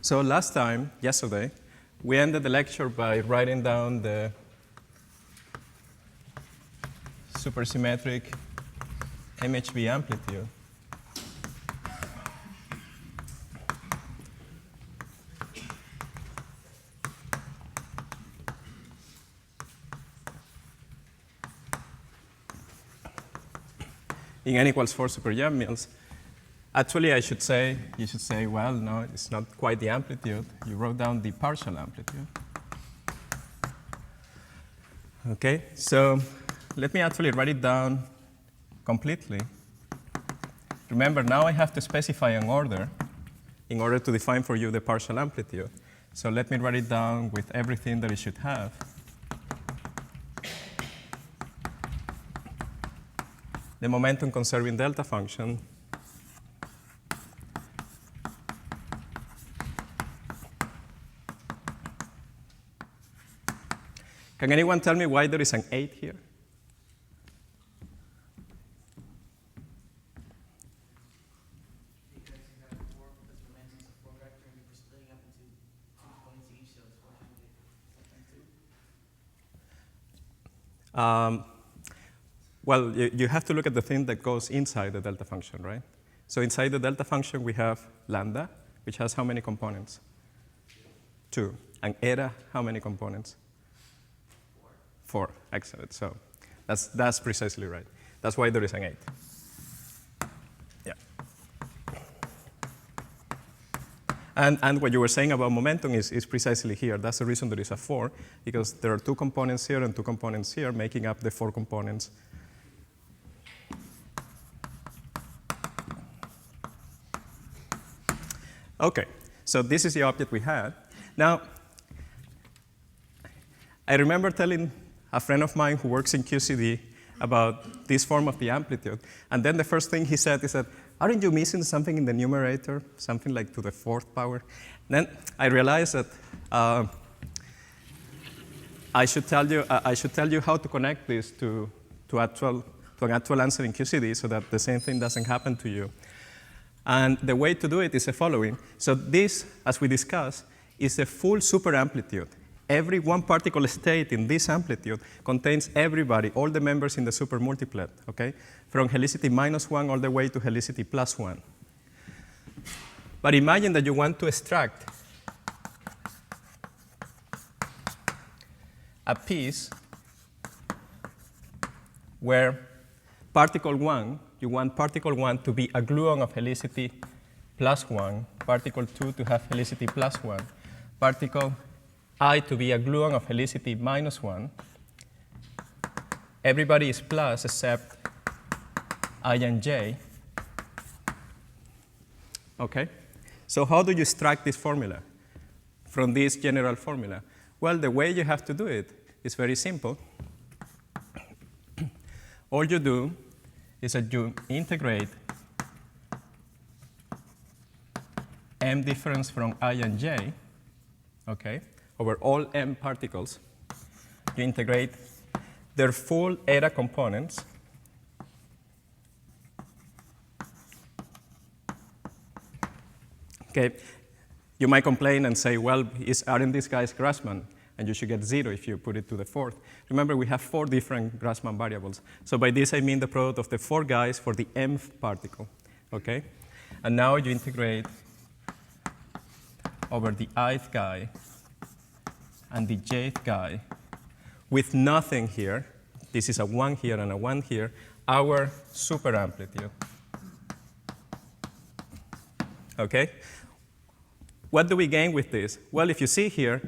So last time, yesterday, we ended the lecture by writing down the supersymmetric MHB amplitude. In n equals 4 super Young mills. Actually, you should say, well, no, it's not quite the amplitude. You wrote down the partial amplitude. Okay, so let me actually write it down completely. Remember, now I have to specify an order in order to define for you the partial amplitude. So let me write it down with everything that it should have. The momentum conserving delta function Can anyone tell me why there is an 8 here? Because you have 4, because momentum is a 4 vector, and you're splitting up into 2 points each, so it's 4.2. Well, you have to look at the thing that goes inside the delta function, right? So inside the delta function, we have lambda, which has how many components? 2. And eta, how many components? 4. Excellent. So that's precisely right. That's why there is an 8. Yeah. And what you were saying about momentum is precisely here. That's the reason there is a 4, because there are 2 components here and 2 components here, making up the 4 components. OK, so this is the object we had. Now, I remember telling a friend of mine who works in QCD about this form of the amplitude. And then the first thing he said is that, aren't you missing something in the numerator, something like to the 4th power? And then I realized that I should tell you how to connect this to an actual answer in QCD so that the same thing doesn't happen to you. And the way to do it is the following. So this, as we discussed, is a full superamplitude. Every one particle state in this amplitude contains everybody, all the members in the supermultiplet, okay? From helicity -1 all the way to helicity +1. But imagine that you want to extract a piece where particle 1, you want particle 1 to be a gluon of helicity +1, particle 2 to have helicity +1, particle I to be a gluon of helicity -1. Everybody is plus except I and j. Okay? So how do you extract this formula from this general formula? Well, the way you have to do it is very simple. All you do is that you integrate m difference from I and j, okay, over all m particles. You integrate their full eta components. Okay, you might complain and say, well, aren't these guys Grassmann? And you should get 0 if you put it to the 4th. Remember, we have 4 different Grassmann variables. So by this, I mean the product of the 4 guys for the mth particle. Okay? And now you integrate over the ith guy and the jth guy with nothing here. This is a 1 here and a 1 here, our superamplitude. Okay? What do we gain with this? Well, if you see here,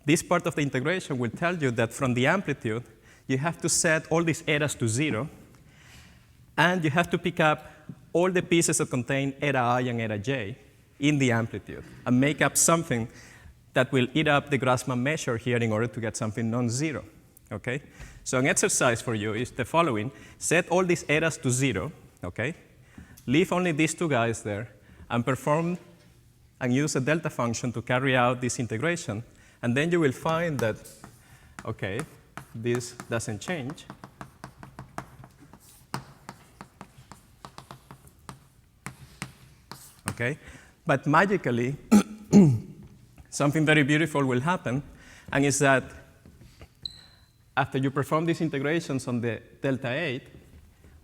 this part of the integration will tell you that from the amplitude, you have to set all these etas to 0, and you have to pick up all the pieces that contain eta I and eta j in the amplitude, and make up something that will eat up the Grassmann measure here in order to get something non-zero. Okay? So an exercise for you is the following. Set all these etas to 0, okay? Leave only these 2 guys there, and perform and use a delta function to carry out this integration. And then you will find that, okay, this doesn't change. Okay? But magically, something very beautiful will happen, and is that after you perform these integrations on the delta 8,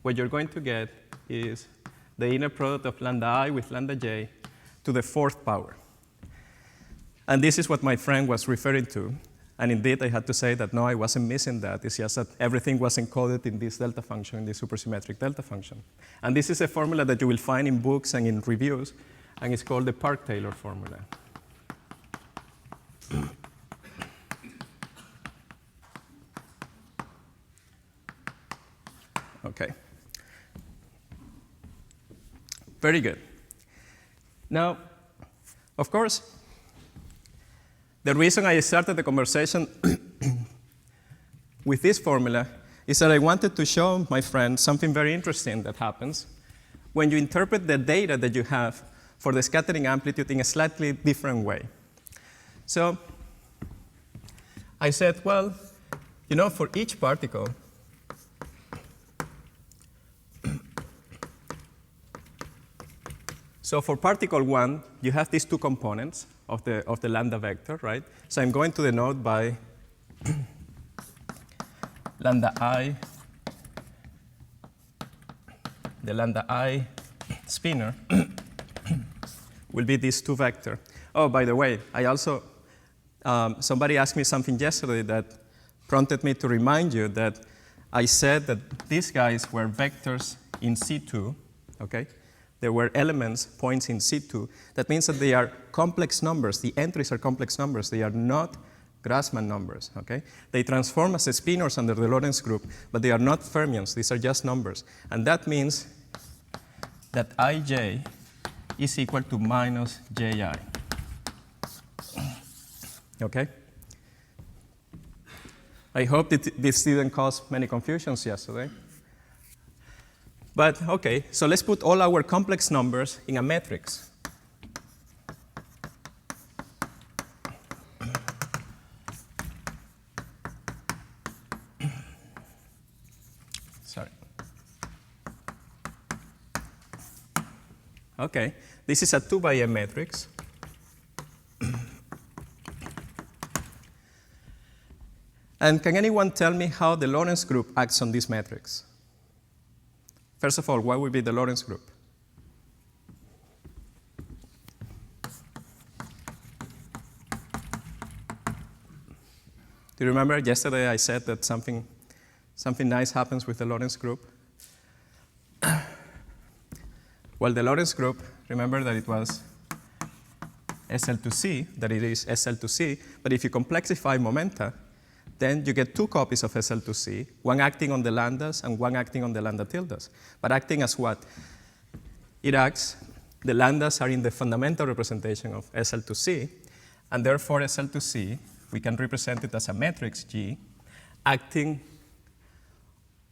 what you're going to get is the inner product of lambda I with lambda j to the 4th power. And this is what my friend was referring to. And indeed, I had to say that no, I wasn't missing that. It's just that everything was encoded in this delta function, in this supersymmetric delta function. And this is a formula that you will find in books and in reviews, and it's called the Park-Taylor formula. Okay. Very good. Now, of course, the reason I started the conversation with this formula is that I wanted to show my friend something very interesting that happens when you interpret the data that you have for the scattering amplitude in a slightly different way. So I said, well, you know, for each particle, so for particle 1, you have these two components of the lambda vector, right? So I'm going to denote by lambda I, the lambda I spinor will be these two vectors. Oh, by the way, I also, somebody asked me something yesterday that prompted me to remind you that I said that these guys were vectors in C2, okay? There were elements, points in C2. That means that they are complex numbers. The entries are complex numbers. They are not Grassmann numbers, okay? They transform as spinors under the Lorentz group, but they are not fermions. These are just numbers. And that means that ij is equal to minus ji, okay? I hope that this didn't cause many confusions yesterday. But OK, so let's put all our complex numbers in a matrix. Sorry. OK, this is a 2 by n matrix. And can anyone tell me how the Lorentz group acts on this matrix? First of all, what would be the Lorentz group? Do you remember yesterday I said that something nice happens with the Lorentz group? Well, the Lorentz group, remember that it was SL to C, that it is SL to C, but if you complexify momenta, then you get two copies of SL to C, one acting on the lambdas and one acting on the lambda tildes. But acting as what? It acts, the lambdas are in the fundamental representation of SL to C, and therefore SL to C, we can represent it as a matrix G, acting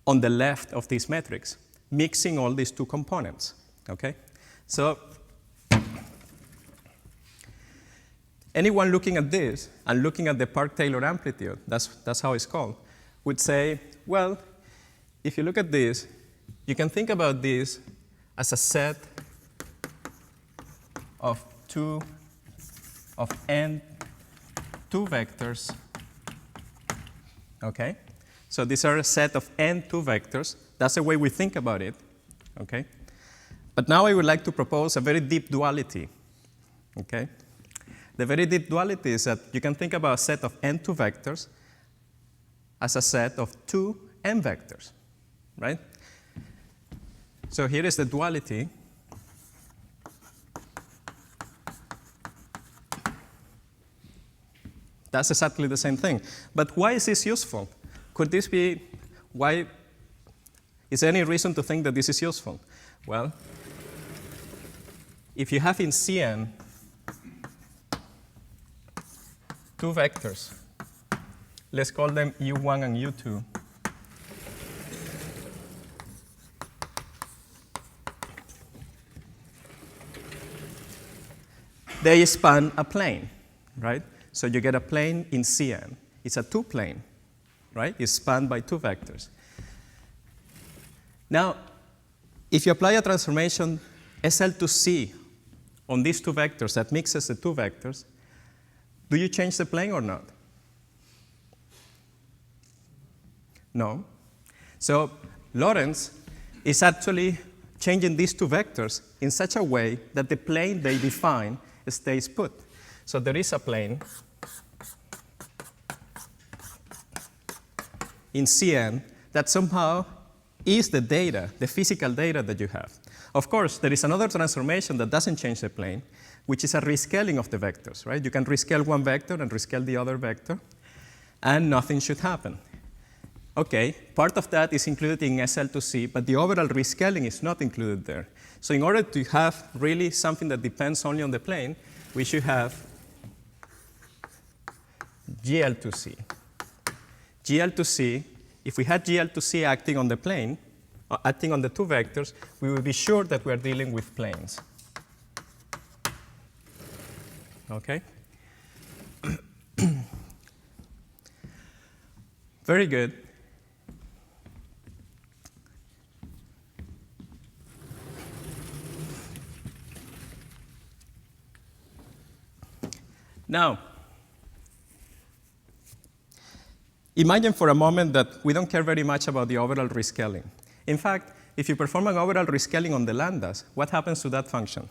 on the left of this matrix, mixing all these two components, okay? So anyone looking at this and looking at the Park-Taylor amplitude, that's how it's called, would say, well, if you look at this, you can think about this as a set of n two vectors, okay? So these are a set of n two vectors. That's the way we think about it, okay? But now I would like to propose a very deep duality, okay? The very deep duality is that you can think about a set of n2 vectors as a set of two n vectors, right? So here is the duality. That's exactly the same thing. But why is this useful? Could this be, why, is there any reason to think that this is useful? Well, if you have in Cn two vectors, let's call them U1 and U2. They span a plane, right? So you get a plane in Cn. It's a two-plane, right? It's spanned by two vectors. Now, if you apply a transformation SL to C on these two vectors that mixes the two vectors, do you change the plane or not? No. So Lorentz is actually changing these two vectors in such a way that the plane they define stays put. So there is a plane in Cn that somehow is the data, the physical data that you have. Of course, there is another transformation that doesn't change the plane, which is a rescaling of the vectors, right? You can rescale one vector and rescale the other vector, and nothing should happen. Okay, part of that is included in SL2C, but the overall rescaling is not included there. So in order to have really something that depends only on the plane, we should have GL2C. GL2C, if we had GL2C acting on the plane, acting on the two vectors, we would be sure that we are dealing with planes. Okay? Very good. Now, imagine for a moment that we don't care very much about the overall rescaling. In fact, if you perform an overall rescaling on the lambdas, what happens to that function?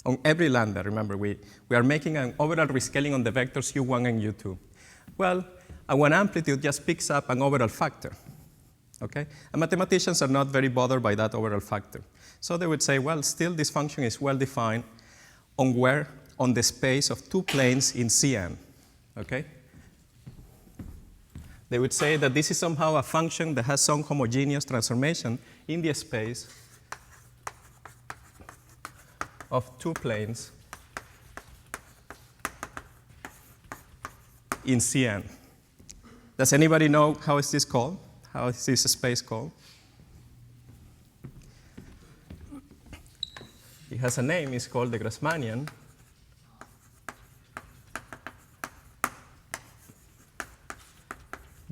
On every lambda, remember, we are making an overall rescaling on the vectors u1 and u2. Well, one amplitude just picks up an overall factor. Okay? And mathematicians are not very bothered by that overall factor. So they would say, well, still this function is well defined on where? On the space of two planes in Cn. Okay? They would say that this is somehow a function that has some homogeneous transformation in the space of two planes in Cn. Does anybody know how is this called? How is this space called? It has a name. It's called the Grassmannian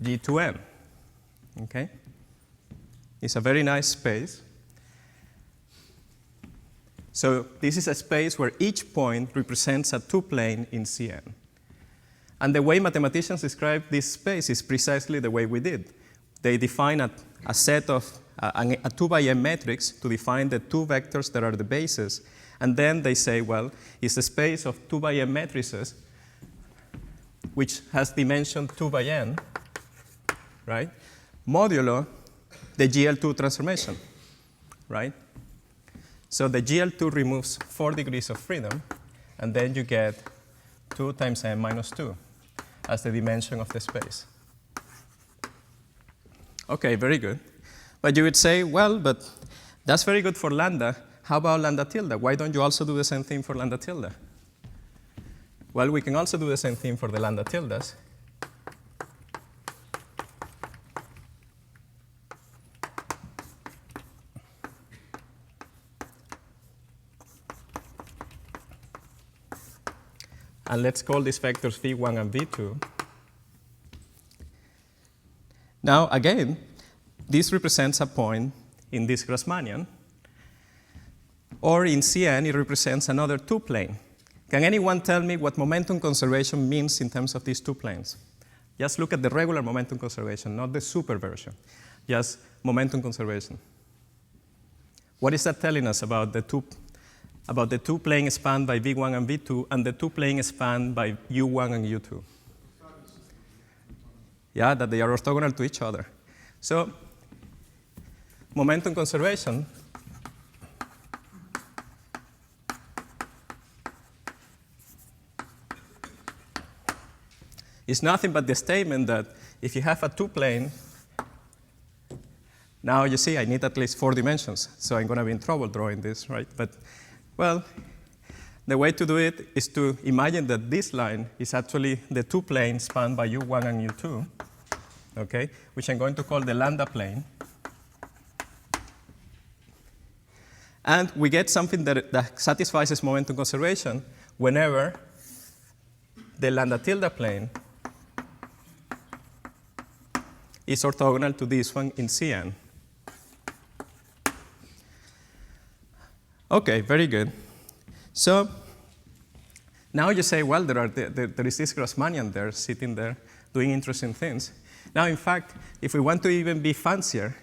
G2n. Okay? It's a very nice space. So this is a space where each point represents a two-plane in Cn. And the way mathematicians describe this space is precisely the way we did. They define a set of a 2 by m matrix to define the two vectors that are the bases. And then they say, well, it's a space of 2 by m matrices, which has dimension 2 by n, right? Modulo the GL2 transformation, right? So the GL2 removes 4 degrees of freedom, and then you get 2 times n minus 2 as the dimension of the space. Okay, very good. But you would say, well, but that's very good for lambda. How about lambda tilde? Why don't you also do the same thing for lambda tilde? Well, we can also do the same thing for the lambda tildes. And let's call these vectors v1 and v2. Now, again, this represents a point in this Grassmannian. Or in Cn, it represents another two-plane. Can anyone tell me what momentum conservation means in terms of these two planes? Just look at the regular momentum conservation, not the super version. Just momentum conservation. What is that telling us about the two-plane span by v1 and v2 and the two-plane span by u1 and u2? Yeah, that they are orthogonal to each other. So momentum conservation is nothing but the statement that if you have a two-plane, now you see I need at least 4 dimensions, so I'm going to be in trouble drawing this, right? But, well, the way to do it is to imagine that this line is actually the two planes spanned by u1 and u2, okay, which I'm going to call the lambda plane. And we get something that satisfies this momentum conservation whenever the lambda tilde plane is orthogonal to this one in Cn. OK, very good. So now you say, well, there is this Grassmannian there sitting there doing interesting things. Now, in fact, if we want to even be fancier,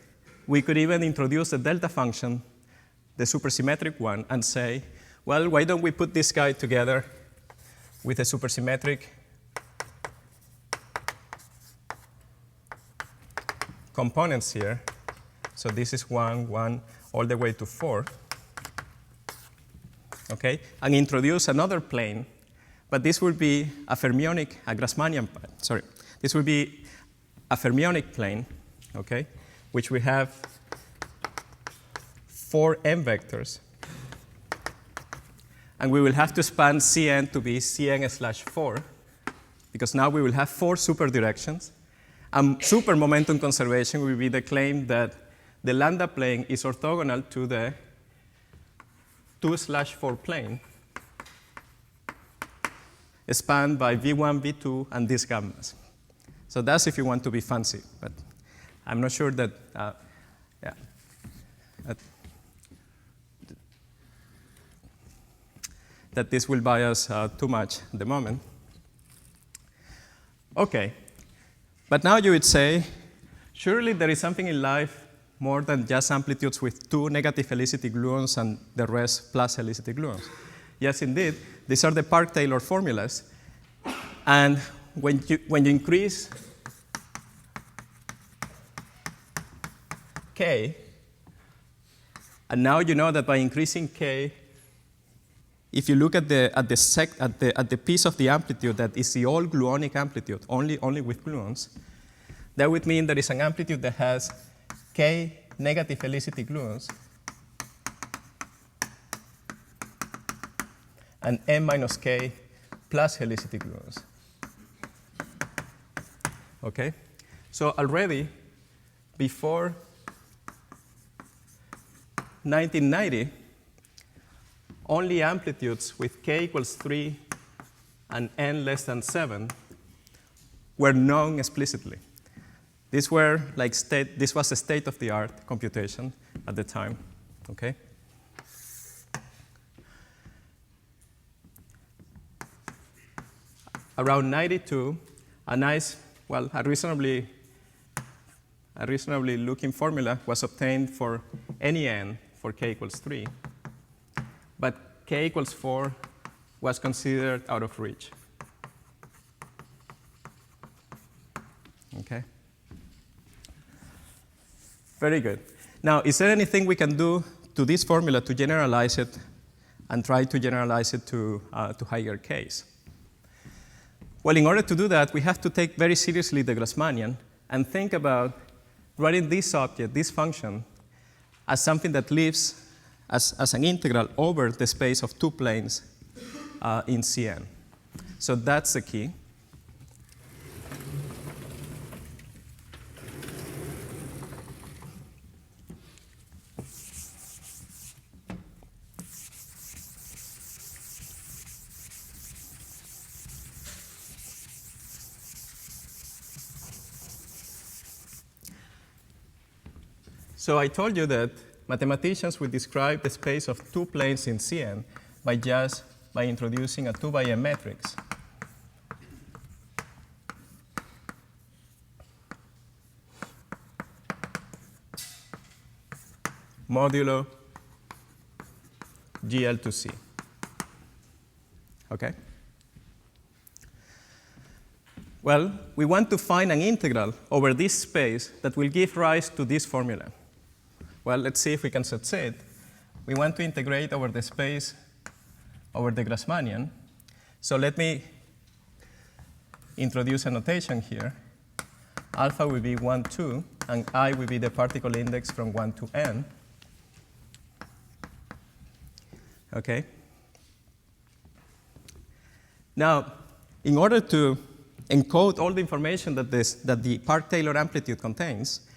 we could even introduce the delta function, the supersymmetric one, and say, well, why don't we put this guy together with a supersymmetric components here. So this is 1, 1, all the way to 4. Okay? And introduce another plane. But this will be a fermionic, a Grassmannian, sorry. This will be a fermionic plane, okay, which we have 4 m vectors. And we will have to span Cn to be Cn/4, because now we will have 4 super directions. And super momentum conservation will be the claim that the lambda plane is orthogonal to the 2/4 plane, spanned by V1, V2, and these gammas. So that's if you want to be fancy, but I'm not sure that, that this will buy us too much at the moment. OK. But now you would say, surely there is something in life more than just amplitudes with 2 negative helicity gluons and the rest plus helicity gluons. Yes, indeed. These are the Park-Taylor formulas. And when you increase k, and now you know that by increasing k, if you look at the piece of the amplitude that is the all gluonic amplitude, only with gluons, that would mean there is an amplitude that has k negative helicity gluons and m minus k plus helicity gluons. Okay? So already, before 1990, only amplitudes with k equals 3 and n less than 7 were known explicitly. These were like this was a state-of-the-art computation at the time. Okay? Around 92, a reasonably looking formula was obtained for any n for k equals 3. But k equals 4 was considered out of reach. Okay? Very good. Now, is there anything we can do to this formula to generalize it and try to generalize it to higher k's? Well, in order to do that, we have to take very seriously the Grassmannian and think about writing this object, this function, as something that lives as an integral over the space of 2 planes in Cn. So that's the key. So I told you that mathematicians will describe the space of 2 planes in Cn by introducing a 2 by m matrix. Modulo GL to C. Okay? Well, we want to find an integral over this space that will give rise to this formula. Well, let's see if we can succeed. We want to integrate over the space over the Grassmannian. So let me introduce a notation here. Alpha will be 1, 2, and I will be the particle index from 1 to n. Okay? Now, in order to encode all the information that the Park-Taylor amplitude contains,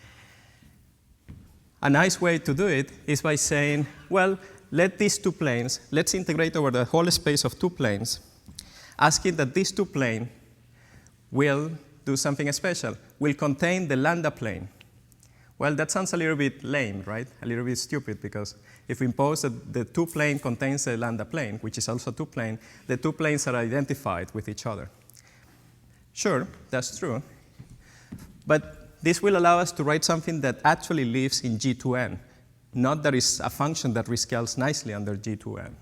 a nice way to do it is by saying, well, let these 2 planes, let's integrate over the whole space of 2 planes, asking that these 2 planes will do something special, will contain the lambda plane, Well, that sounds a little bit lame, right? A little bit stupid, because if we impose that the two plane contains a lambda plane, which is also two plane, the two planes are identified with each other. Sure, that's true. But this will allow us to write something that actually lives in G2n, not that is a function that rescales nicely under G2n,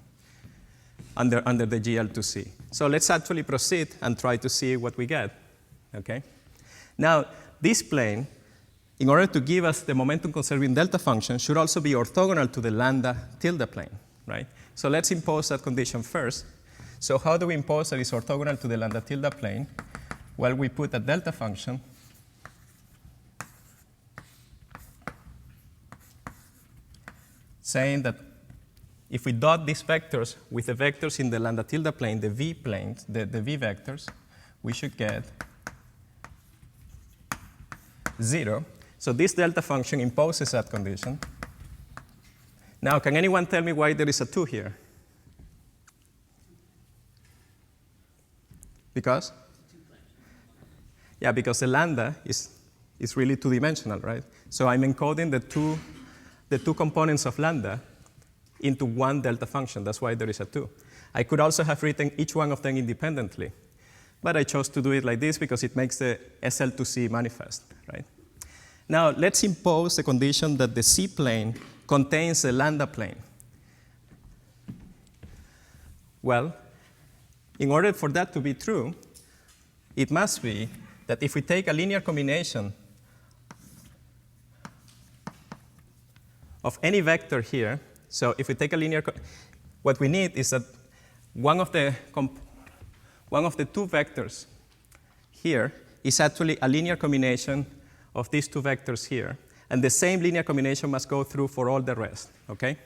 under the GL2C. So let's actually proceed and try to see what we get. Okay? Now, this plane, in order to give us the momentum-conserving delta function, should also be orthogonal to the lambda tilde plane, right? So let's impose that condition first. So how do we impose that it's orthogonal to the lambda tilde plane? Well, we put a delta function saying that if we dot these vectors with the vectors in the lambda tilde plane, the v planes, the v vectors, we should get 0. So this delta function imposes that condition. Now, can anyone tell me why there is a 2 here? Because? Yeah, because the lambda is really two-dimensional, right? So I'm encoding the two components of lambda into one delta function. That's why there is a 2. I could also have written each one of them independently, but I chose to do it like this because it makes the SL2C manifest, right? Now, let's impose the condition that the C plane contains the lambda plane. Well, in order for that to be true, it must be that if we take a linear combination of any vector here, so if we take a linear, what we need is that one of the two vectors here is actually a linear combination of these two vectors here. And the same linear combination must go through for all the rest, okay?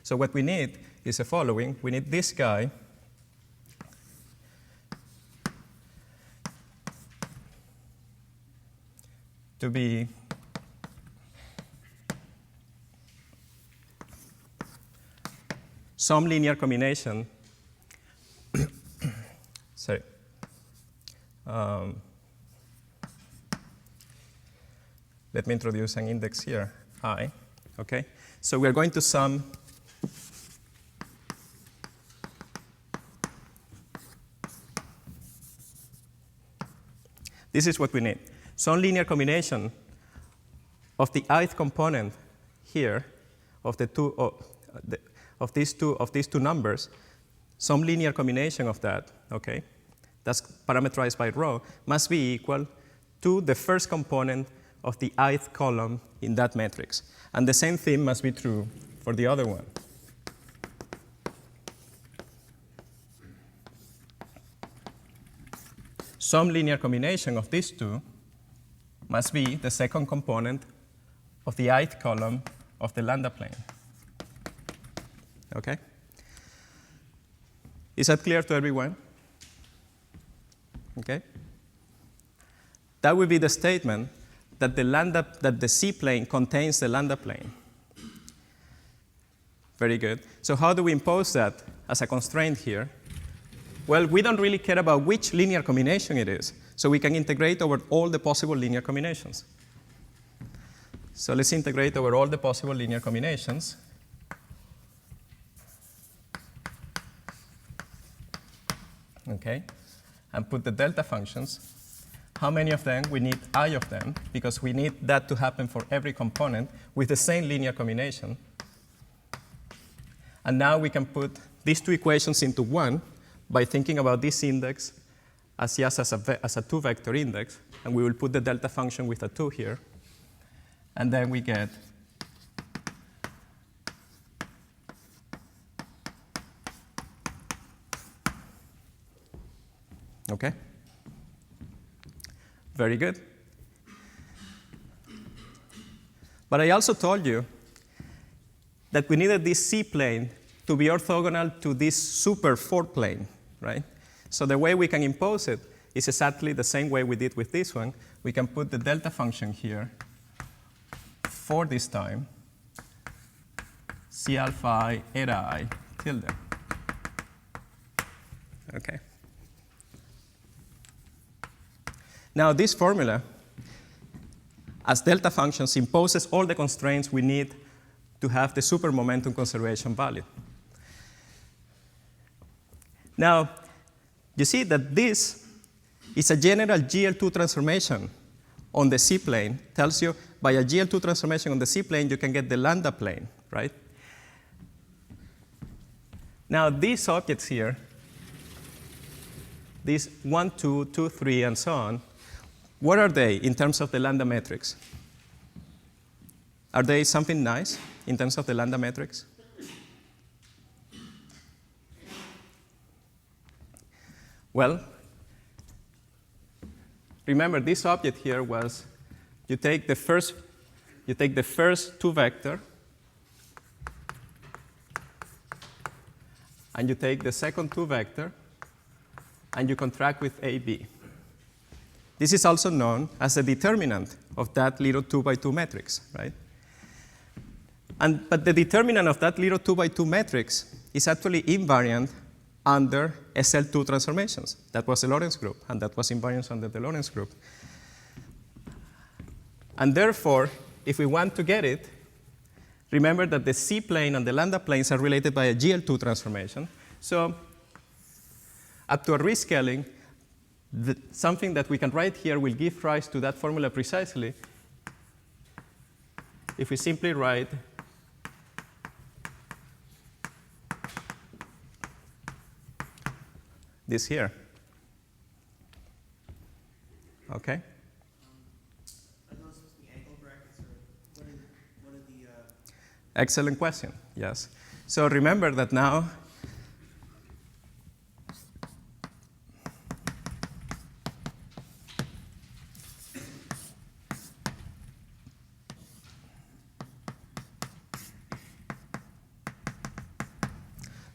So what we need is the following. We need this guy to be some linear combination. Sorry. Let me introduce an index here, I. Okay? So we're going to sum this is what we need. Some linear combination of the ith component here of the two of these two numbers, some linear combination of that, okay, that's parameterized by rho, must be equal to the first component of the ith column in that matrix. And the same thing must be true for the other one. Some linear combination of these two must be the second component of the ith column of the lambda plane. Okay? Is that clear to everyone? Okay? That would be the statement that the C plane contains the lambda plane. Very good. So how do we impose that as a constraint here? Well, we don't really care about which linear combination it is, so we can integrate over all the possible linear combinations. So let's integrate over all the possible linear combinations. Okay, and put the delta functions. How many of them? We need I of them, because we need that to happen for every component with the same linear combination. And now we can put these two equations into one by thinking about this index as just as a two-vector index, and we will put the delta function with a 2 here. And then we get okay? Very good. But I also told you that we needed this C plane to be orthogonal to this super 4 plane, right? So the way we can impose it is exactly the same way we did with this one. We can put the delta function here for this time, C alpha I, eta I, tilde. Okay. Now this formula as delta functions imposes all the constraints we need to have the super momentum conservation valid. Now, you see that this is a general GL2 transformation on the C-plane. Tells you by a GL2 transformation on the C-plane, you can get the lambda plane, right? Now, these objects here, these 1, 2, 2, 3, and so on, what are they in terms of the lambda metrics? Are they something nice in terms of the lambda metrics? Well, remember this object here was, you take the first two vector, and you take the second two vector, and you contract with AB. This is also known as the determinant of that little 2 by 2 matrix, right? But the determinant of that little 2 by 2 matrix is actually invariant under SL2 transformations. That was the Lorentz group, and that was invariance under the Lorentz group. And therefore, if we want to get it, remember that the C-plane and the lambda planes are related by a GL2 transformation. So up to a rescaling, something that we can write here will give rise to that formula precisely if we simply write this here. Okay? Are those supposed to be angle brackets, or what are the... Excellent question, yes. So remember that now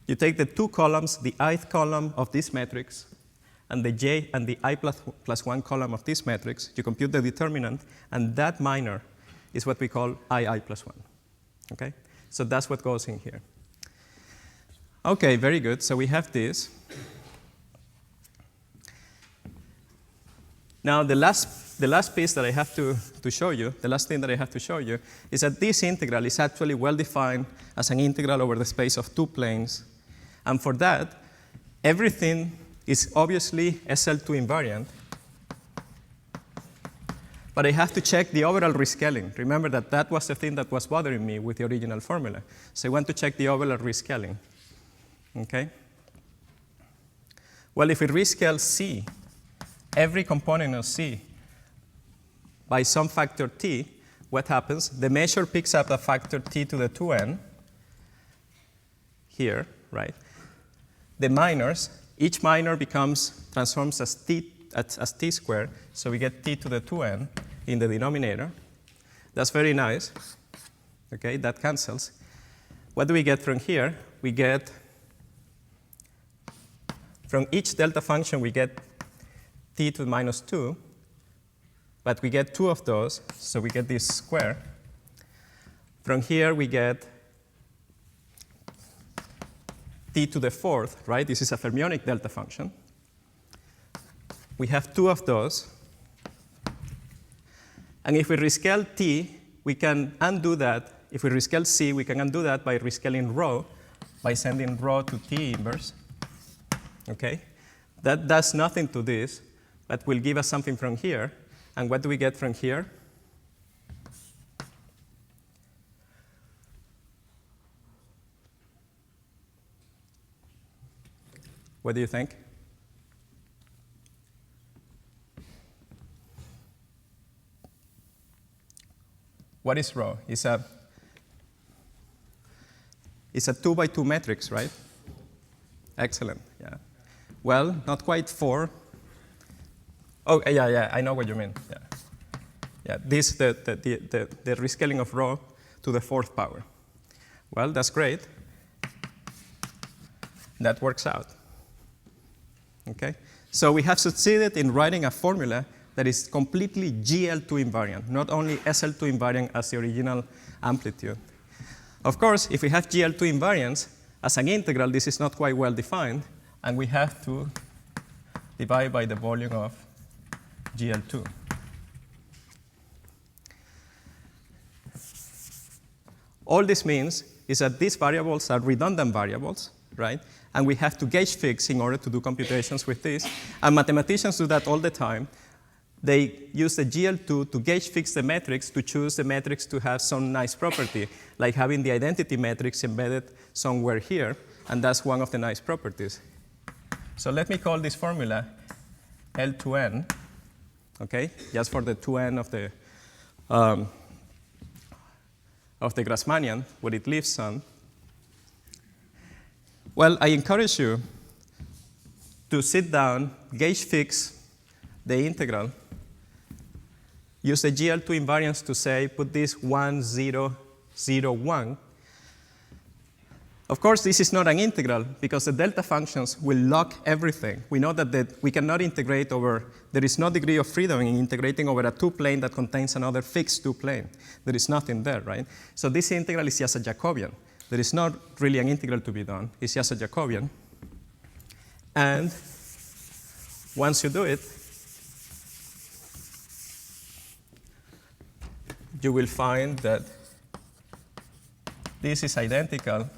you take the two columns, the ith column of this matrix, and the j and the I plus 1 column of this matrix. You compute the determinant, and that minor is what we call I plus 1. Okay? So that's what goes in here. Okay, very good. So we have this. Now, the last piece that I have to show you, the last thing that I have to show you, is that this integral is actually well defined as an integral over the space of two planes. And for that, everything is obviously SL2 invariant. But I have to check the overall rescaling. Remember that that was the thing that was bothering me with the original formula. So I want to check the overall rescaling. Okay? Well, if we rescale C, every component of C, by some factor t, what happens? The measure picks up a factor t to the 2n here, right? The minors, each minor transforms as t squared, so we get t to the 2n in the denominator. That's very nice. Okay, that cancels. What do we get from here? We get, from each delta function, we get t to the minus 2, but we get two of those, so we get this square. From here, we get t to the 4th, right? This is a fermionic delta function. We have two of those. And if we rescale t, we can undo that. If we rescale c, we can undo that by rescaling rho, by sending rho to t inverse. Okay? That does nothing to this, but will give us something from here. And what do we get from here? What do you think? What is rho? It's a 2 by 2 matrix, right? Excellent, yeah. Well, not quite 4. Oh, yeah, I know what you mean. Yeah, yeah. This the rescaling of rho to the 4th power. Well, that's great. That works out. Okay, so we have succeeded in writing a formula that is completely GL2 invariant, not only SL2 invariant as the original amplitude. Of course, if we have GL2 invariance as an integral, this is not quite well defined, and we have to divide by the volume of GL2. All this means is that these variables are redundant variables, right? And we have to gauge fix in order to do computations with this. And mathematicians do that all the time. They use the GL2 to gauge fix the metrics to choose the metrics to have some nice property, like having the identity metrics embedded somewhere here, and that's one of the nice properties. So let me call this formula L2n, okay, just for the 2n of the Grassmannian, where it lives on. Well, I encourage you to sit down, gauge fix the integral, use the GL2 invariance to say, put this 1, 0, 0, 1. Of course, this is not an integral, because the delta functions will lock everything. We know that we cannot integrate over, there is no degree of freedom in integrating over a 2-plane that contains another fixed 2-plane. There is nothing there, right? So this integral is just a Jacobian. There is not really an integral to be done. It's just a Jacobian. And once you do it, you will find that this is identical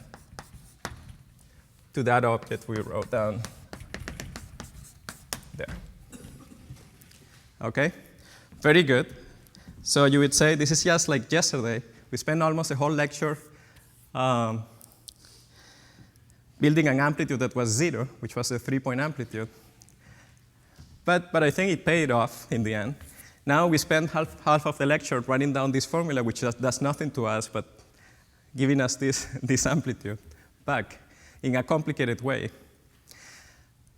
to that object we wrote down there. Okay? Very good. So you would say this is just like yesterday. We spent almost a whole lecture building an amplitude that was 0, which was a 3-point amplitude. But I think it paid off in the end. Now we spend half of the lecture writing down this formula, which does nothing to us but giving us this amplitude back in a complicated way.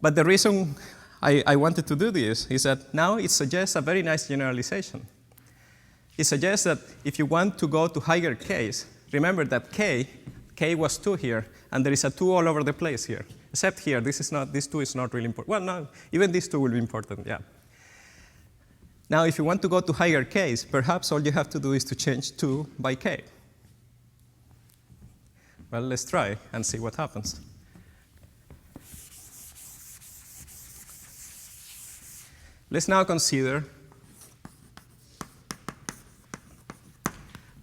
But the reason I wanted to do this is that now it suggests a very nice generalization. It suggests that if you want to go to higher k's, remember that k was 2 here, and there is a 2 all over the place here. Except here, this 2 is not really important. Well, no, even these 2 will be important, yeah. Now, if you want to go to higher k's, perhaps all you have to do is to change 2 by k. Well, let's try and see what happens. Let's now consider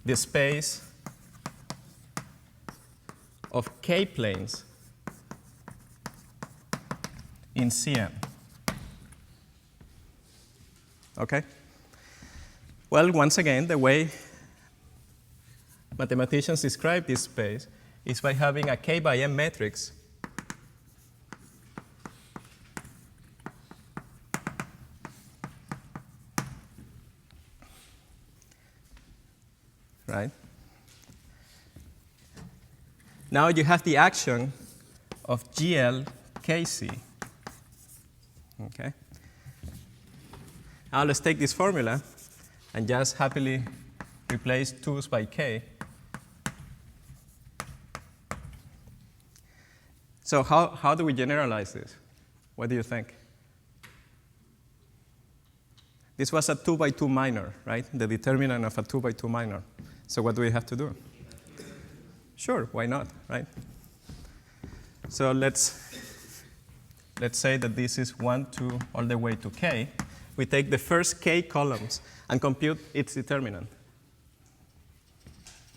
the space of k-planes in SYM. Okay? Well, once again, the way mathematicians describe this space is by having a k by m matrix right? Now you have the action of GL KC. Okay? Now let's take this formula and just happily replace 2's by k. So how do we generalize this? What do you think? This was a 2 by 2 minor, right? The determinant of a 2 by 2 minor. So what do we have to do? Sure, why not, right? So let's say that this is 1, 2, all the way to k. We take the first k columns and compute its determinant.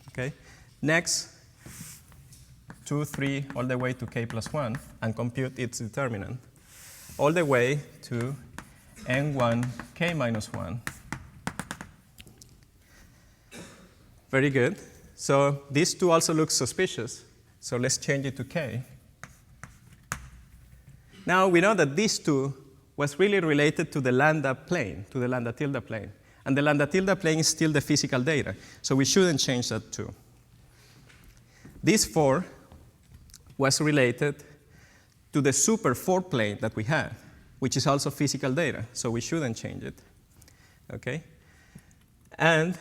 Okay? Next, 2, 3, all the way to k plus 1, and compute its determinant, all the way to n1 k minus 1. Very good. So these two also look suspicious. So let's change it to k. Now we know that these two was really related to the lambda plane, to the lambda tilde plane. And the lambda tilde plane is still the physical data. So we shouldn't change that too. This 4 was related to the super 4 plane that we had, which is also physical data. So we shouldn't change it. Okay? And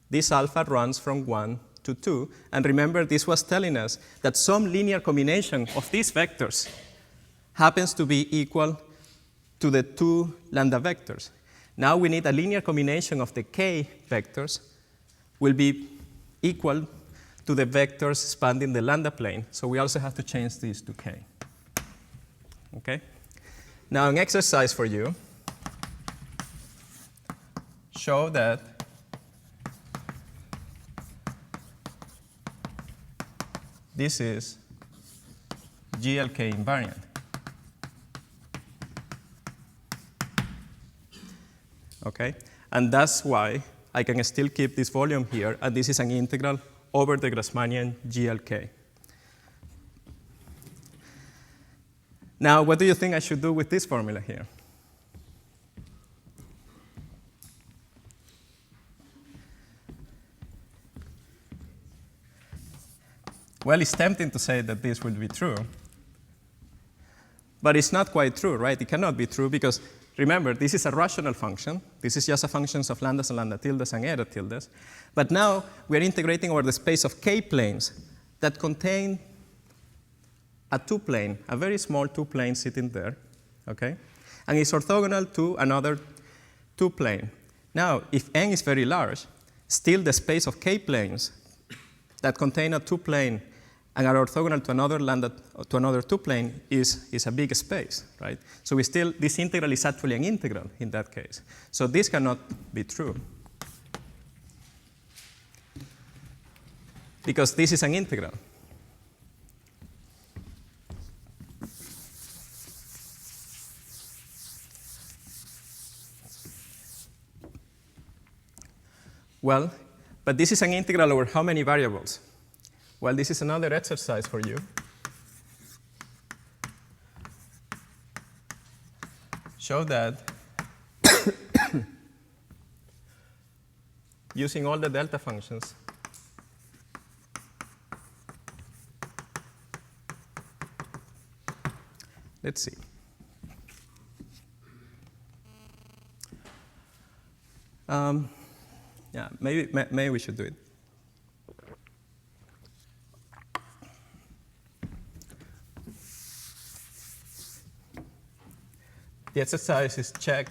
this alpha runs from 1 to 2. And remember, this was telling us that some linear combination of these vectors happens to be equal to the 2 lambda vectors. Now we need a linear combination of the k vectors will be equal to the vectors spanning the lambda plane. So we also have to change these to k. Okay? Now an exercise for you. Show that this is GLK invariant. Okay? And that's why I can still keep this volume here, and this is an integral over the Grassmannian GLK. Now, what do you think I should do with this formula here? Well, it's tempting to say that this would be true, but it's not quite true, right? It cannot be true because, remember, this is a rational function. This is just a function of lambdas and lambda tildes and eta tildes. But now we're integrating over the space of k-planes that contain a two-plane, a very small two-plane sitting there, okay? And it's orthogonal to another two-plane. Now, if n is very large, still the space of k-planes that contain a two-plane and are orthogonal to another lambda to another two-plane is a big space, right? So we still, this integral is actually an integral in that case. So this cannot be true because this is an integral. Well, but this is an integral over how many variables? Well, this is another exercise for you. Show that using all the delta functions, let's see. Yeah, maybe we should do it. The exercise is check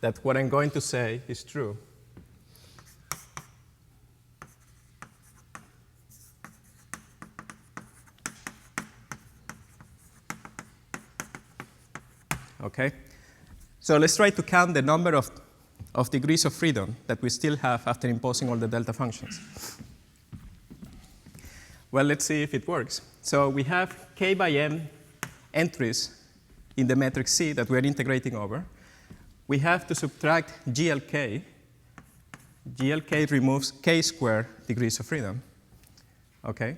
that what I'm going to say is true. Okay? So let's try to count the number of degrees of freedom that we still have after imposing all the delta functions. Well, let's see if it works. So we have k by m entries in the metric C that we're integrating over. We have to subtract GLK. GLK removes k squared degrees of freedom. Okay?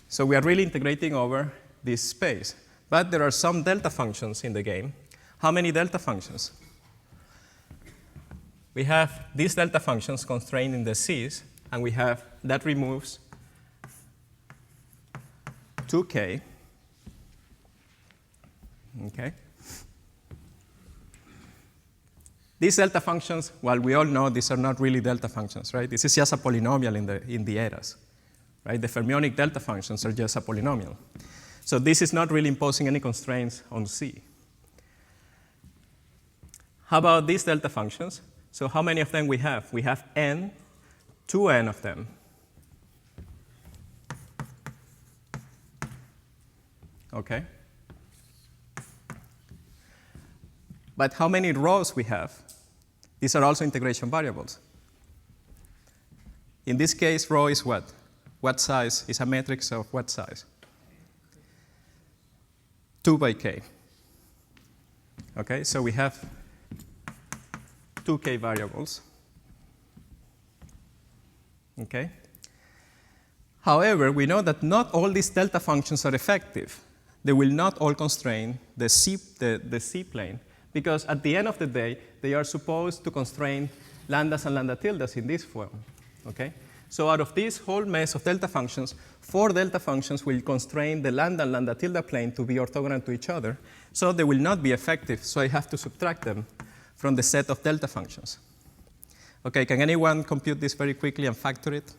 So we are really integrating over this space. But there are some delta functions in the game. How many delta functions? We have these delta functions constrained in the C's, and we have that removes 2k. Okay. These delta functions, well, we all know these are not really delta functions, right? This is just a polynomial in the eras, right? The fermionic delta functions are just a polynomial. So this is not really imposing any constraints on C. How about these delta functions? So how many of them we have? We have n, 2n of them. Okay. But how many rows we have? These are also integration variables. In this case, row is what? What size? Is a matrix of what size? 2 by k. Okay, so we have 2k variables. Okay. However, we know that not all these delta functions are effective. They will not all constrain the C plane, because at the end of the day, they are supposed to constrain lambdas and lambda tildes in this form. Okay? So out of this whole mess of delta functions, 4 delta functions will constrain the lambda and lambda tilde plane to be orthogonal to each other. So they will not be effective, so I have to subtract them from the set of delta functions. Okay, can anyone compute this very quickly and factor it?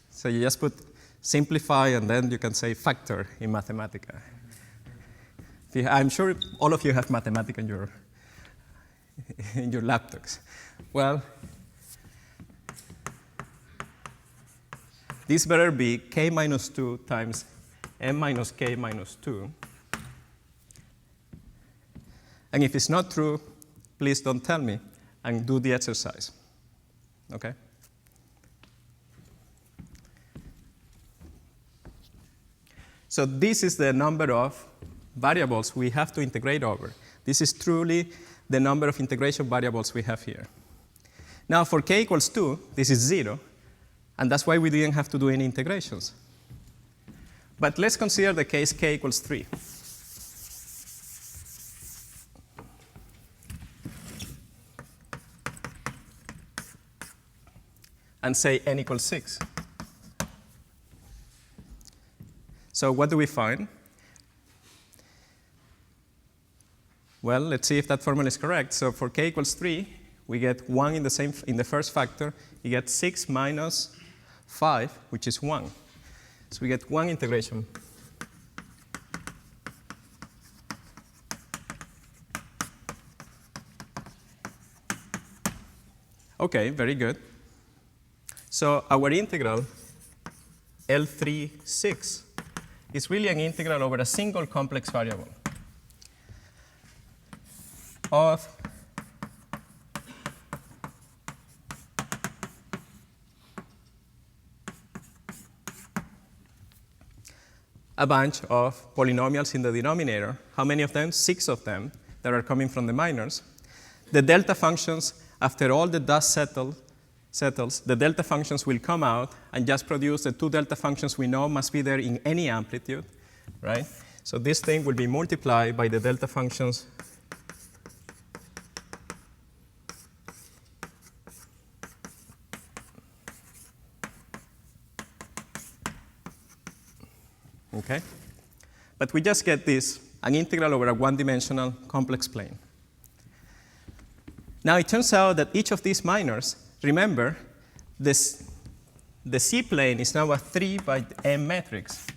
So you just put simplify, and then you can say factor in Mathematica. I'm sure all of you have Mathematica in your laptops. Well, this better be k minus 2 times m minus k minus 2. And if it's not true, please don't tell me, and do the exercise. Okay? So this is the number of variables we have to integrate over. This is truly the number of integration variables we have here. Now, for k equals 2, this is 0, and that's why we didn't have to do any integrations. But let's consider the case k equals 3. And say n equals 6. So what do we find? Well, let's see if that formula is correct. So for k equals 3, we get 1 in the first factor. You get 6 minus 5, which is 1. So we get 1 integration. OK, very good. So our integral, L36, is really an integral over a single complex variable of a bunch of polynomials in the denominator. How many of them? 6 of them that are coming from the minors. The delta functions, after all the dust settles, the delta functions will come out and just produce the 2 delta functions we know must be there in any amplitude, right? So this thing will be multiplied by the delta functions okay? But we just get this, an integral over a one-dimensional complex plane. Now it turns out that each of these minors, remember, the C-plane is now a 3 by M matrix,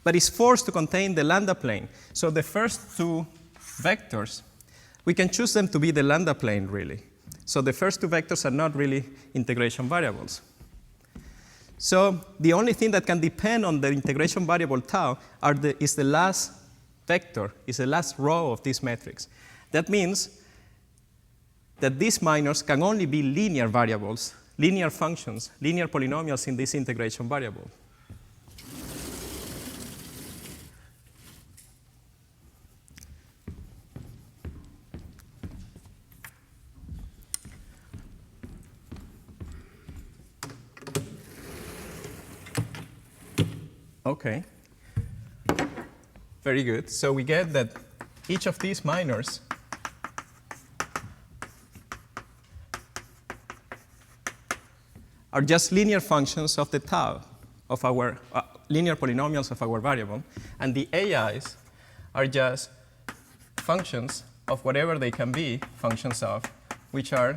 but it's forced to contain the lambda plane. So the first 2 vectors, we can choose them to be the lambda plane, really. So the first 2 vectors are not really integration variables. So the only thing that can depend on the integration variable tau is the last vector, is the last row of this matrix. That means that these minors can only be linear variables, linear functions, linear polynomials in this integration variable. Okay. Very good. So we get that each of these minors are just linear functions of the tau of our linear polynomials of our variable, and the AIs are just functions of whatever they can be functions of, which are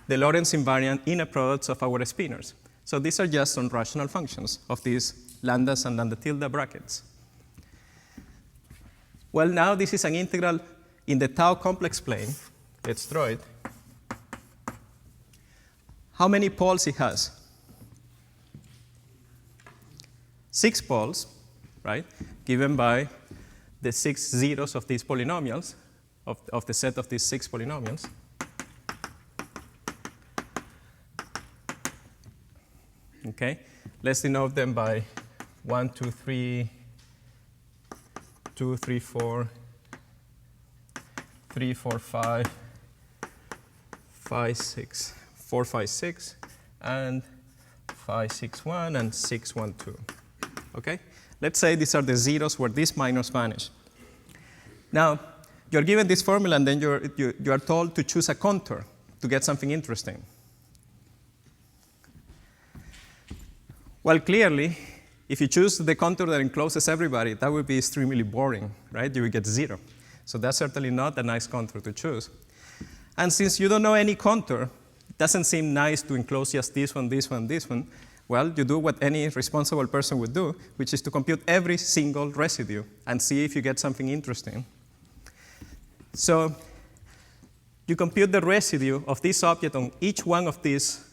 the Lorentz invariant inner products of our spinors. So these are just some rational functions of these lambdas and lambda tilde brackets. Well, now this is an integral in the tau complex plane. Let's draw it. How many poles it has? 6 poles, right? Given by the 6 zeros of these polynomials, of the set of these 6 polynomials. Okay, let's denote them by 1, 2, 3, 2, 3, 4, 3, 4, 5, 5, 6, 4, 5, 6, and 5, 6, 1, and 6, 1, 2. Okay? Let's say these are the zeros where these minors vanish. Now, you're given this formula, and then you are told to choose a contour to get something interesting. Well, clearly, if you choose the contour that encloses everybody, that would be extremely boring, right? You would get 0. So that's certainly not a nice contour to choose. And since you don't know any contour, it doesn't seem nice to enclose just this one, this one, this one. Well, you do what any responsible person would do, which is to compute every single residue and see if you get something interesting. So you compute the residue of this object on each one of these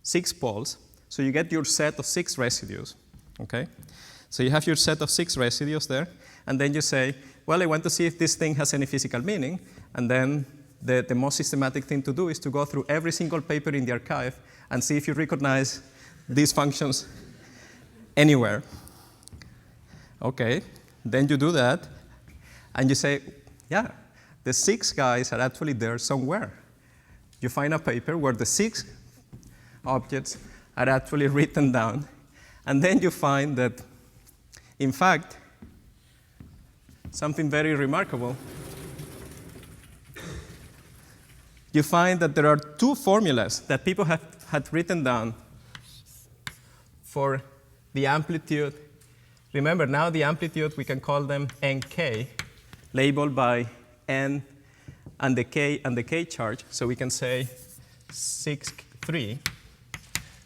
6 poles. So you get your set of 6 residues, okay? So you have your set of 6 residues there, and then you say, well, I want to see if this thing has any physical meaning, and then the most systematic thing to do is to go through every single paper in the archive and see if you recognize these functions anywhere. Okay, then you do that, and you say, yeah, the 6 guys are actually there somewhere. You find a paper where the 6 objects are actually written down, and then you find that, in fact, something very remarkable. You find that there are 2 formulas that people had written down for the amplitude. Remember, now the amplitude, we can call them nk, labeled by n and the k charge. So we can say 6, 3.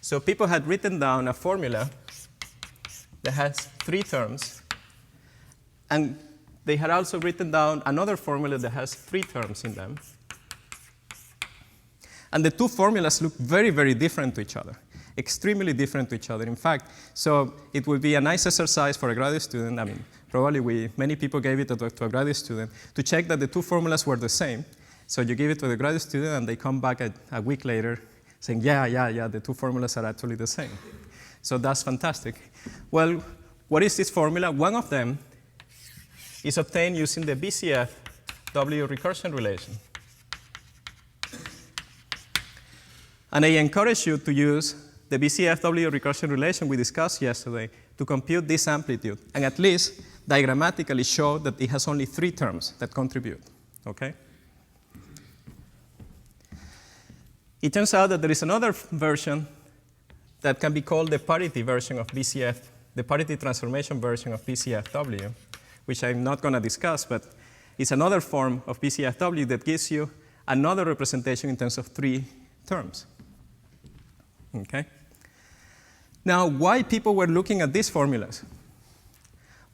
So people had written down a formula that has 3 terms. And they had also written down another formula that has 3 terms in them. And the 2 formulas look very, very different to each other, extremely different to each other. In fact, so it would be a nice exercise for a graduate student. I mean, probably many people gave it to a graduate student to check that the 2 formulas were the same. So you give it to the graduate student, and they come back a week later saying, yeah, the 2 formulas are actually the same. So that's fantastic. Well, what is this formula? One of them is obtained using the BCF-W recursion relation. And I encourage you to use the BCF-W recursion relation we discussed yesterday to compute this amplitude, and at least diagrammatically show that it has only 3 terms that contribute, okay? It turns out that there is another version that can be called the parity version of BCF, the parity transformation version of BCF-W, which I'm not going to discuss, but it's another form of BCF-W that gives you another representation in terms of 3 terms. Okay? Now, why people were looking at these formulas?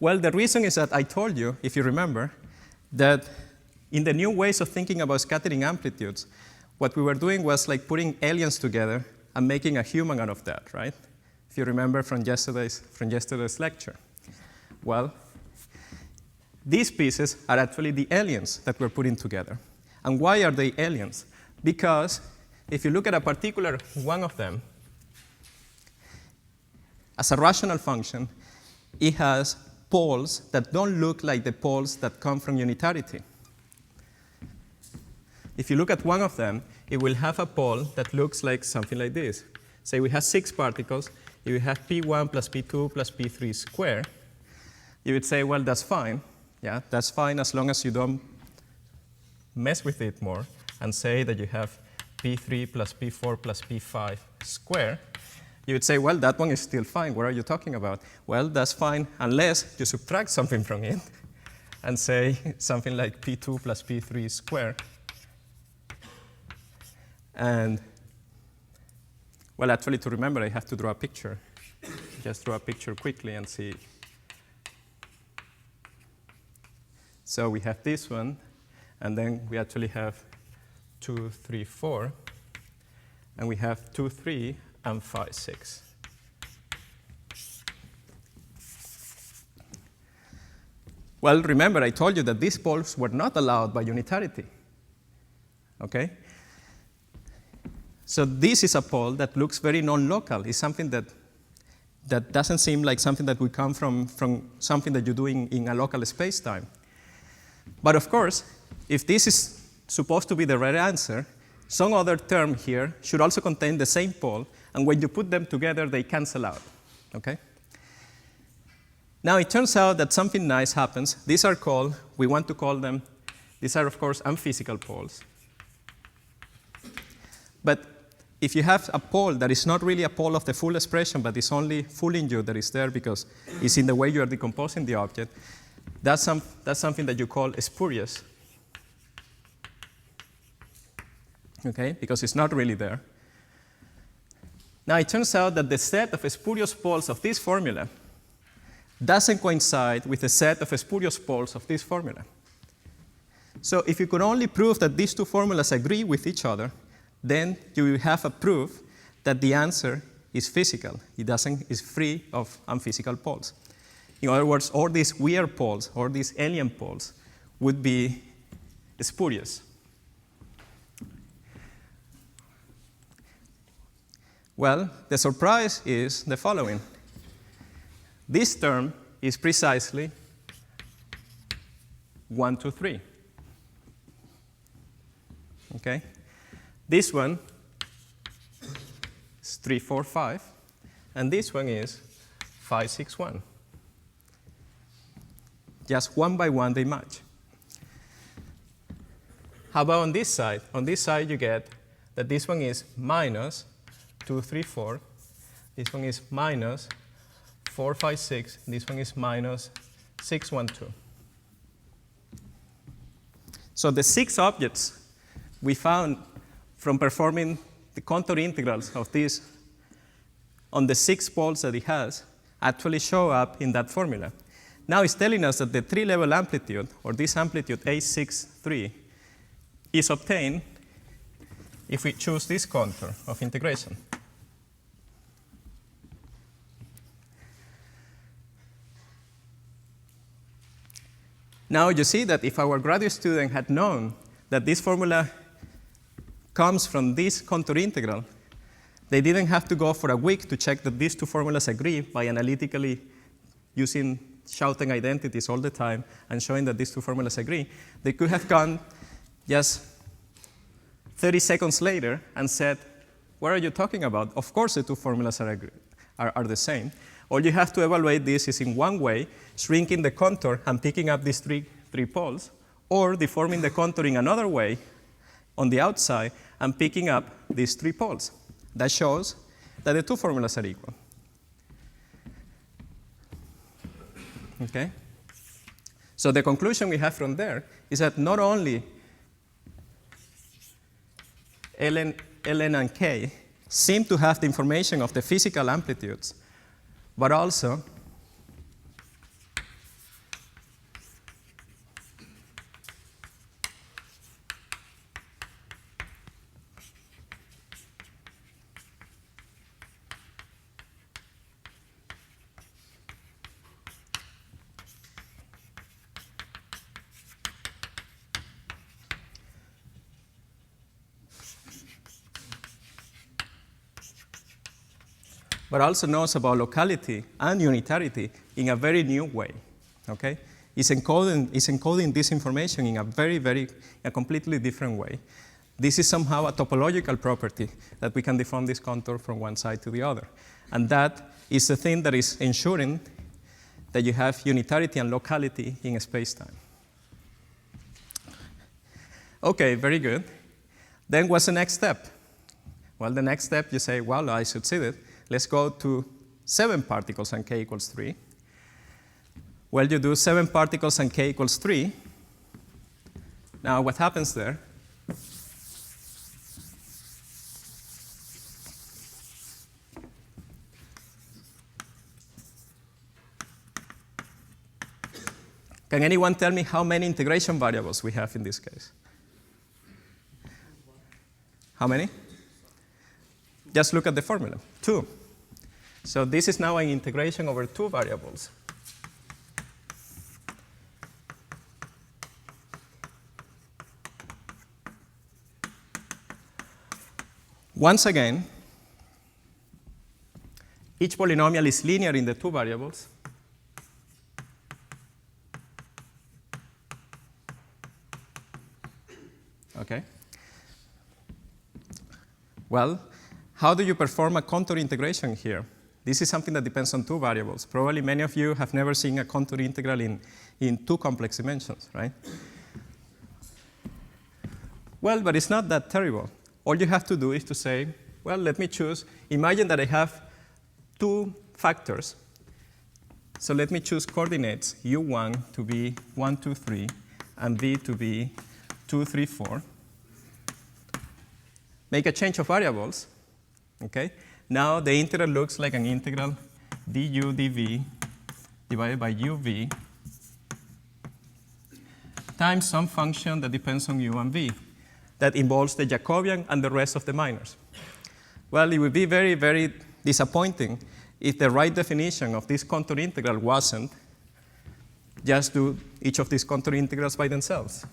Well, the reason is that I told you, if you remember, that in the new ways of thinking about scattering amplitudes, what we were doing was like putting aliens together and making a human out of that, right? If you remember from yesterday's lecture. Well, these pieces are actually the aliens that we're putting together. And why are they aliens? Because if you look at a particular one of them, as a rational function, it has poles that don't look like the poles that come from unitarity. If you look at one of them, it will have a pole that looks like something like this. Say we have 6 particles. If we have P1 plus P2 plus P3 squared, you would say, well, that's fine. Yeah, that's fine as long as you don't mess with it more and say that you have P3 plus P4 plus P5 squared. You would say, well, that one is still fine. What are you talking about? Well, that's fine unless you subtract something from it and say something like P2 plus P3 squared. And, well, actually, to remember, I have to draw a picture. Just draw a picture quickly and see. So we have this one, and then we actually have 2, 3, 4, and we have 2, 3, and 5, 6. Well, remember, I told you that these poles were not allowed by unitarity. Okay? So this is a pole that looks very non-local. It's something that doesn't seem like something that would come from something that you're doing in a local space-time. But of course, if this is supposed to be the right answer, some other term here should also contain the same pole, and when you put them together, they cancel out. Okay? Now, it turns out that something nice happens. These are called, we want to call them, these are, of course, unphysical poles. But if you have a pole that is not really a pole of the full expression, but is only fooling you that is there because it's in the way you are decomposing the object, that's something that you call spurious. Okay? Because it's not really there. Now, it turns out that the set of spurious poles of this formula doesn't coincide with the set of spurious poles of this formula. So if you could only prove that these 2 formulas agree with each other, then you will have a proof that the answer is physical. It's free of unphysical poles. In other words, all these weird poles or these alien poles would be spurious. Well, the surprise is the following. This term is precisely 1, 2, 3. Okay? This one is 3, 4, 5. And this one is 5, 6, 1. Just one by one they match. How about on this side? On this side you get that this one is minus 2, 3, 4. This one is minus 4, 5, 6. This one is minus 6, 1, 2. So the 6 objects we found from performing the contour integrals of this on the 6 poles that it has actually show up in that formula. Now it's telling us that the 3-level amplitude, or this amplitude A63, is obtained if we choose this contour of integration. Now you see that if our graduate student had known that this formula comes from this contour integral, they didn't have to go for a week to check that these two formulas agree by analytically using shouting identities all the time and showing that these two formulas agree. They could have gone just 30 seconds later and said, what are you talking about? Of course the two formulas are the same. All you have to evaluate this is in one way, shrinking the contour and picking up these three poles, or deforming the contour in another way on the outside and picking up these 3 poles. That shows that the two formulas are equal. Okay? So the conclusion we have from there is that not only ln and k seem to have the information of the physical amplitudes, but also knows about locality and unitarity in a very new way. Okay? It's encoding this information in a completely different way. This is somehow a topological property that we can deform this contour from one side to the other. And that is the thing that is ensuring that you have unitarity and locality in space-time. Okay, very good. Then what's the next step? Well, the next step, you say, well, I succeeded. Let's go to 7 particles and k equals 3. Well, you do 7 particles and k equals 3. Now, what happens there? Can anyone tell me how many integration variables we have in this case? How many? Just look at the formula, 2. So this is now an integration over 2 variables. Once again, each polynomial is linear in the 2 variables. Okay. Well, how do you perform a contour integration here? This is something that depends on 2 variables. Probably many of you have never seen a contour integral in 2 complex dimensions, right? Well, but it's not that terrible. All you have to do is to say, well, let me choose. Imagine that I have 2 factors. So let me choose coordinates u1 to be 1, 2, 3, and v to be 2, 3, 4. Make a change of variables. Okay? Now the integral looks like an integral du dv divided by uv times some function that depends on u and v that involves the Jacobian and the rest of the minors. Well, it would be very, very disappointing if the right definition of this contour integral wasn't just do each of these contour integrals by themselves.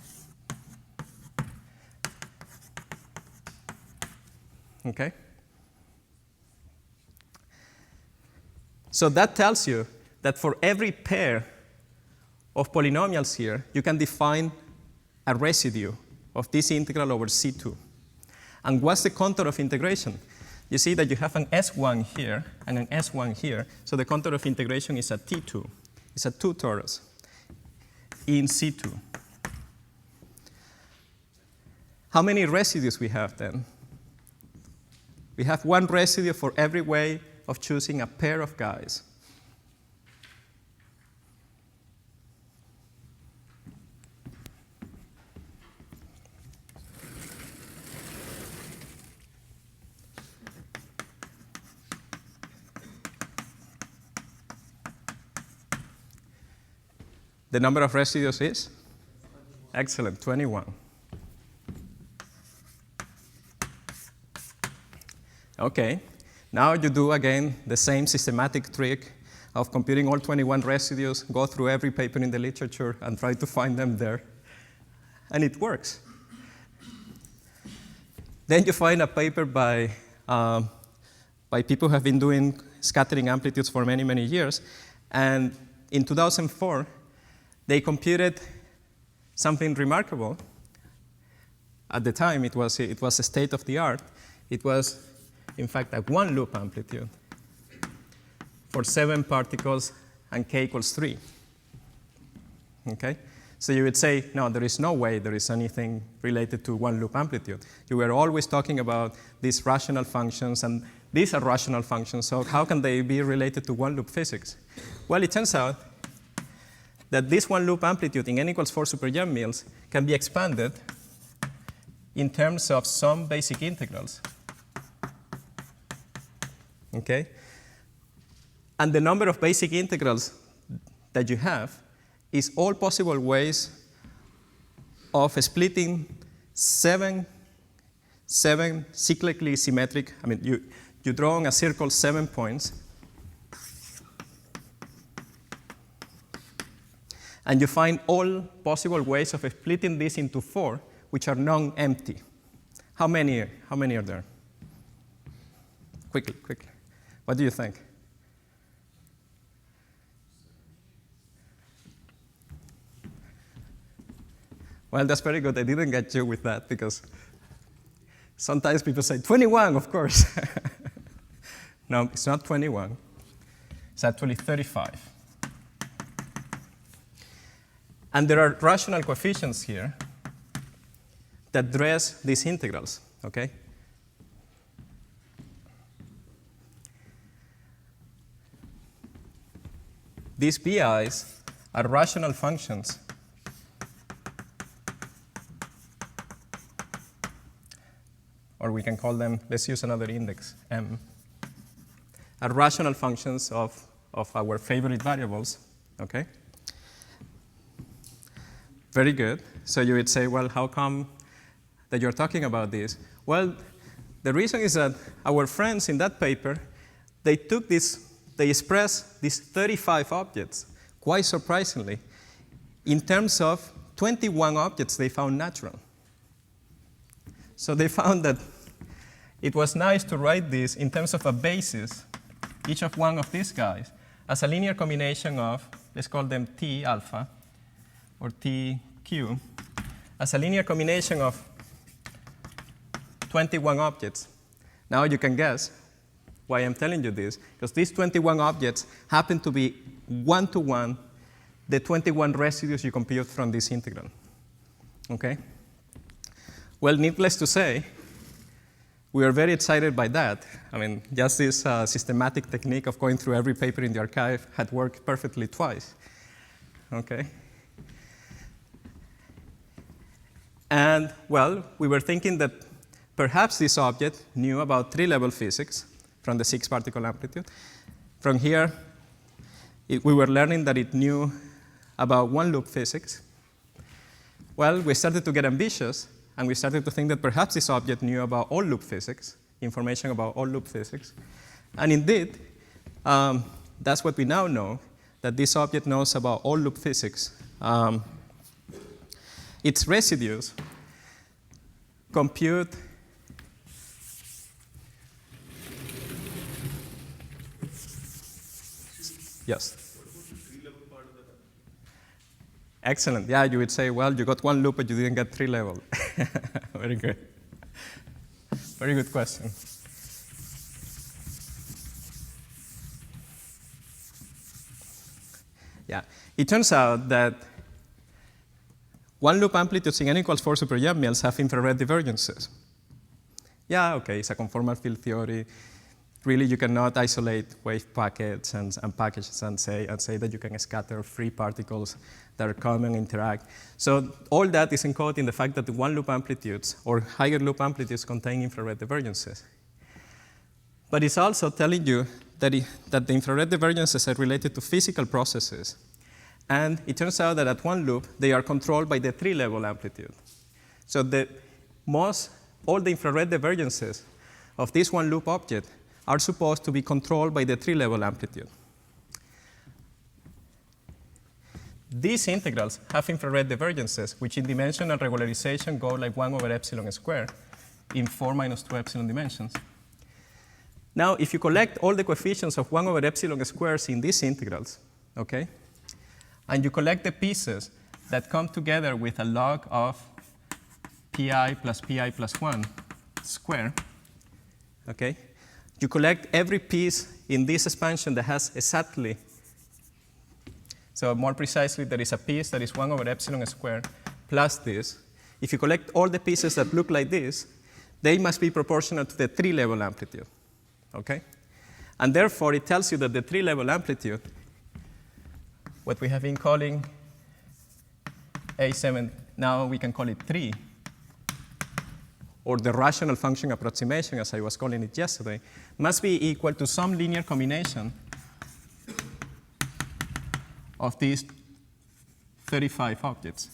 Okay? So that tells you that for every pair of polynomials here, you can define a residue of this integral over C2. And what's the contour of integration? You see that you have an S1 here and an S1 here, so the contour of integration is a T2. It's a 2 torus in C2. How many residues we have then? We have one residue for every way of choosing a pair of guys. The number of residues is? Excellent, 21. Okay, now you do again the same systematic trick of computing all 21 residues, go through every paper in the literature and try to find them there. And it works. Then you find a paper by people who have been doing scattering amplitudes for many, many years. And in 2004, they computed something remarkable. At the time, it was a state of the art. It was, in fact, a one loop amplitude for 7 particles and k equals 3. Okay? So you would say, no, there is no way there is anything related to one loop amplitude. You were always talking about these rational functions, and these are rational functions, so how can they be related to one loop physics? Well, it turns out that this one loop amplitude in n equals 4 super-Young mills can be expanded in terms of some basic integrals. Okay? And the number of basic integrals that you have is all possible ways of splitting seven cyclically symmetric. I mean, you draw on a circle 7 points, and you find all possible ways of splitting this into 4, which are non-empty. How many are there? Quickly. What do you think? Well, that's very good. I didn't get you with that because sometimes people say 21, of course. No, it's not 21. It's actually 35. And there are rational coefficients here that dress these integrals, okay? These BIs are rational functions or we can call them, let's use another index, M, are rational functions of our favorite variables, okay? Very good. So you would say, well, how come that you're talking about this? Well, the reason is that our friends in that paper, they expressed these 35 objects, quite surprisingly, in terms of 21 objects they found natural. So they found that it was nice to write this in terms of a basis, each of one of these guys, as a linear combination of, let's call them T alpha, or TQ, as a linear combination of 21 objects. Now you can guess why I'm telling you this, because these 21 objects happen to be one-to-one the 21 residues you compute from this integral. Okay? Well, needless to say, we are very excited by that. I mean, just this systematic technique of going through every paper in the archive had worked perfectly twice. Okay? And, well, we were thinking that perhaps this object knew about 3-level physics from the 6-particle amplitude. From here, we were learning that it knew about one-loop physics. Well, we started to get ambitious, and we started to think that perhaps this object knew about all-loop physics, information about all-loop physics. And indeed, that's what we now know, that this object knows about all-loop physics. Its residues compute Yes. What about the tree-level part of that? Excellent. Yeah, you would say, well, you got one loop, but you didn't get tree level. Very good. Very good question. Yeah. It turns out that one loop amplitudes in n equals 4 super YAMLs have infrared divergences. Yeah, okay, it's a conformal field theory. Really, you cannot isolate wave packets and packages and say that you can scatter free particles that are come and interact. So all that is encoded in the fact that the one loop amplitudes or higher loop amplitudes contain infrared divergences. But it's also telling you that the infrared divergences are related to physical processes. And it turns out that at one loop, they are controlled by the tree-level amplitude. So all the infrared divergences of this one loop object are supposed to be controlled by the tree-level amplitude. These integrals have infrared divergences, which in dimensional regularization go like 1 over epsilon squared in 4 minus 2 epsilon dimensions. Now, if you collect all the coefficients of 1 over epsilon squares in these integrals, okay, and you collect the pieces that come together with a log of pi plus 1 square, okay, you collect every piece in this expansion that has exactly, so more precisely, there is a piece that is 1 over epsilon squared plus this. If you collect all the pieces that look like this, they must be proportional to the tree-level amplitude, okay? And therefore, it tells you that the tree-level amplitude, what we have been calling A7, now we can call it 3, or the rational function approximation, as I was calling it yesterday, must be equal to some linear combination of these 35 objects.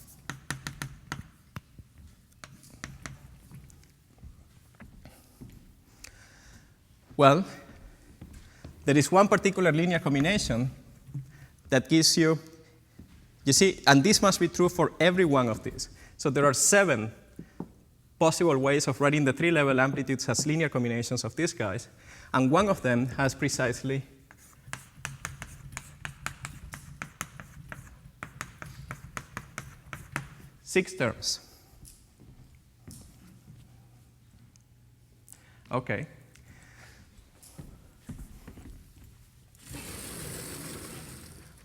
Well, there is one particular linear combination that gives you see, and this must be true for every one of these. So there are 7 possible ways of writing the tree-level amplitudes as linear combinations of these guys, and one of them has precisely six terms. Okay.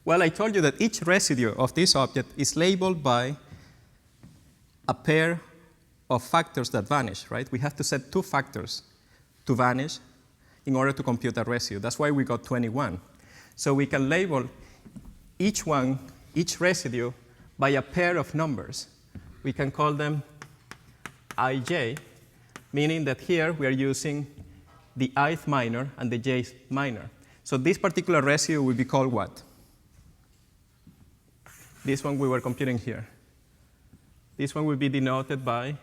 Well, I told you that each residue of this object is labeled by a pair of factors that vanish, right? We have to set 2 factors to vanish in order to compute a residue. That's why we got 21. So we can label each residue by a pair of numbers. We can call them ij, meaning that here we are using the ith minor and the jth minor. So this particular residue will be called what? This one we were computing here. This one will be denoted by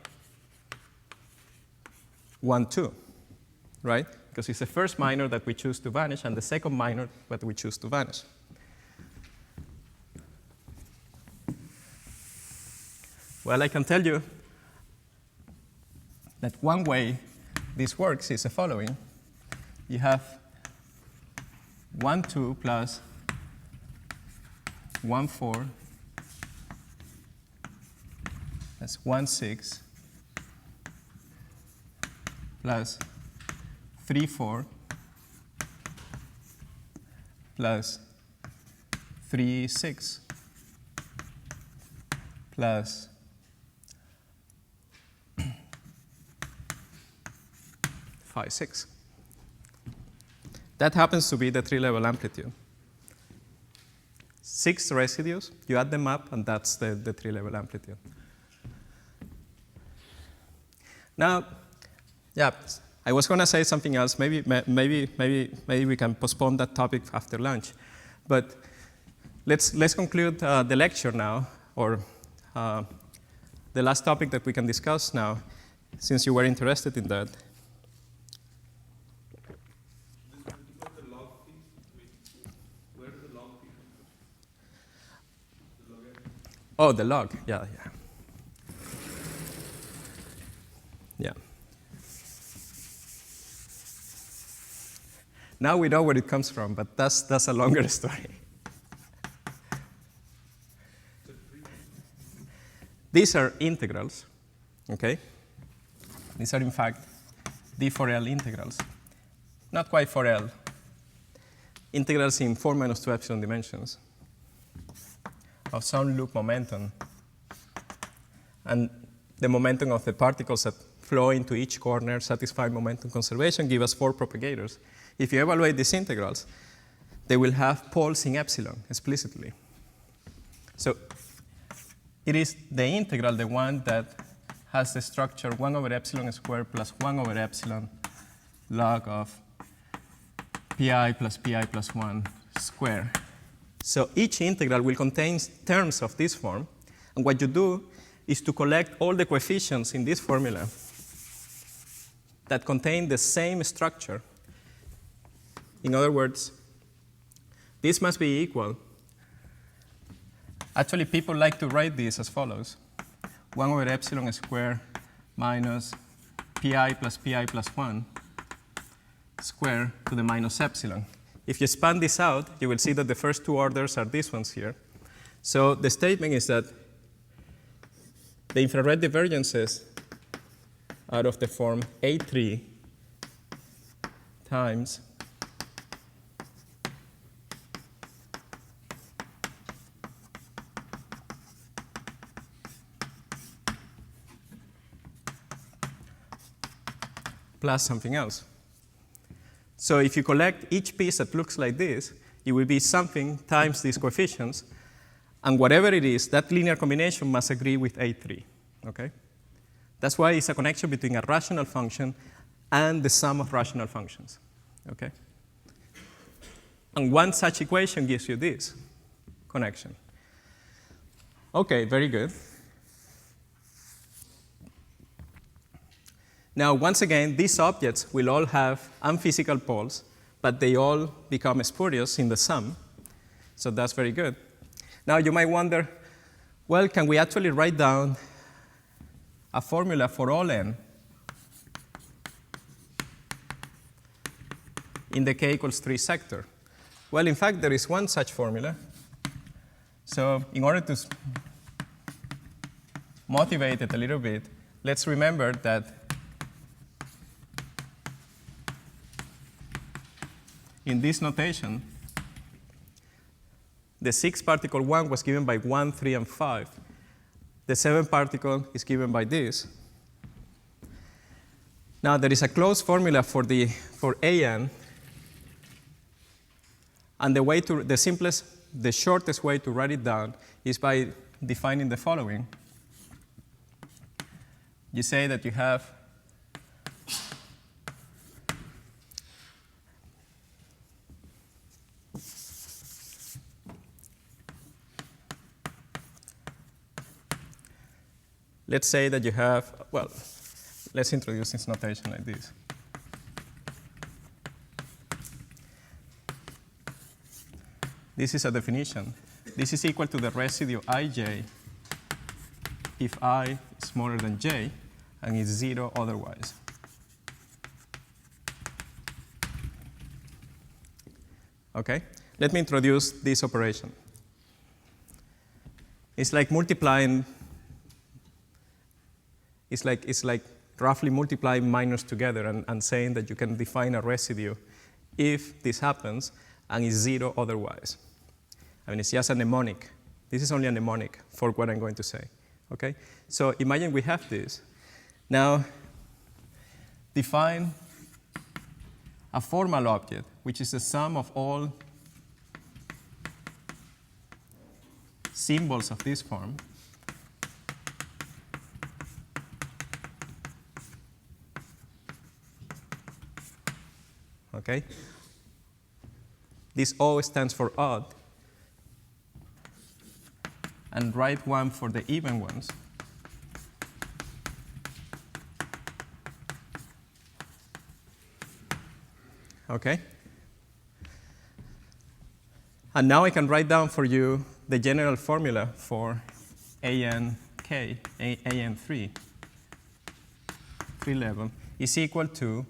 1, 2, right? Because it's the first minor that we choose to vanish and the second minor that we choose to vanish. Well, I can tell you that one way this works is the following. You have 1, 2 plus 1, 4 that's 1, 6 plus 3, 4 plus 3, 6 plus 5, 6. That happens to be the tree-level amplitude. 6 residues, you add them up, and that's the tree-level amplitude. Now, yeah, I was going to say something else. Maybe we can postpone that topic after lunch. But let's conclude the lecture now, or the last topic that we can discuss now, since you were interested in that. The log piece, where does the log piece come from? The log entry? Oh, the log, yeah. Yeah. Now we know where it comes from, but that's a longer story. These are integrals, okay? These are, in fact, D for L integrals. Not quite for L. Integrals in 4 minus 2 epsilon dimensions of some loop momentum. And the momentum of the particles that flow into each corner, satisfy momentum conservation, give us 4 propagators. If you evaluate these integrals, they will have poles in epsilon explicitly. So it is the integral, the one that has the structure 1 over epsilon squared plus 1 over epsilon log of pi plus 1 square. So each integral will contain terms of this form. And what you do is to collect all the coefficients in this formula that contain the same structure. In other words, this must be equal. Actually, people like to write this as follows. 1 over epsilon squared minus pi plus 1 square to the minus epsilon. If you expand this out, you will see that the first 2 orders are these ones here. So the statement is that the infrared divergences are of the form A3 times plus something else. So if you collect each piece that looks like this, it will be something times these coefficients, and whatever it is, that linear combination must agree with A3, okay? That's why it's a connection between a rational function and the sum of rational functions, okay? And one such equation gives you this connection. Okay, very good. Now, once again, these objects will all have unphysical poles, but they all become spurious in the sum. So that's very good. Now, you might wonder, well, can we actually write down a formula for all n in the k equals 3 sector? Well, in fact, there is one such formula. So in order to motivate it a little bit, let's remember that in this notation, the 6 particle 1 was given by 1, 3, and 5. The 7 particle is given by this. Now, there is a closed formula for AN, and the shortest way to write it down is by defining the following. You say that you have let's say that you have, well, let's introduce this notation like this. This is a definition. This is equal to the residue ij if I is smaller than j and is 0 otherwise. Okay? Let me introduce this operation. It's like multiplying. It's like roughly multiplying minors together and saying that you can define a residue if this happens and is 0 otherwise. I mean, it's just a mnemonic. This is only a mnemonic for what I'm going to say. Okay? So imagine we have this. Now, define a formal object, which is the sum of all symbols of this form. Okay? This O stands for odd, and write one for the even ones. Okay? And now I can write down for you the general formula for ANK, AN3, 3 level, is equal to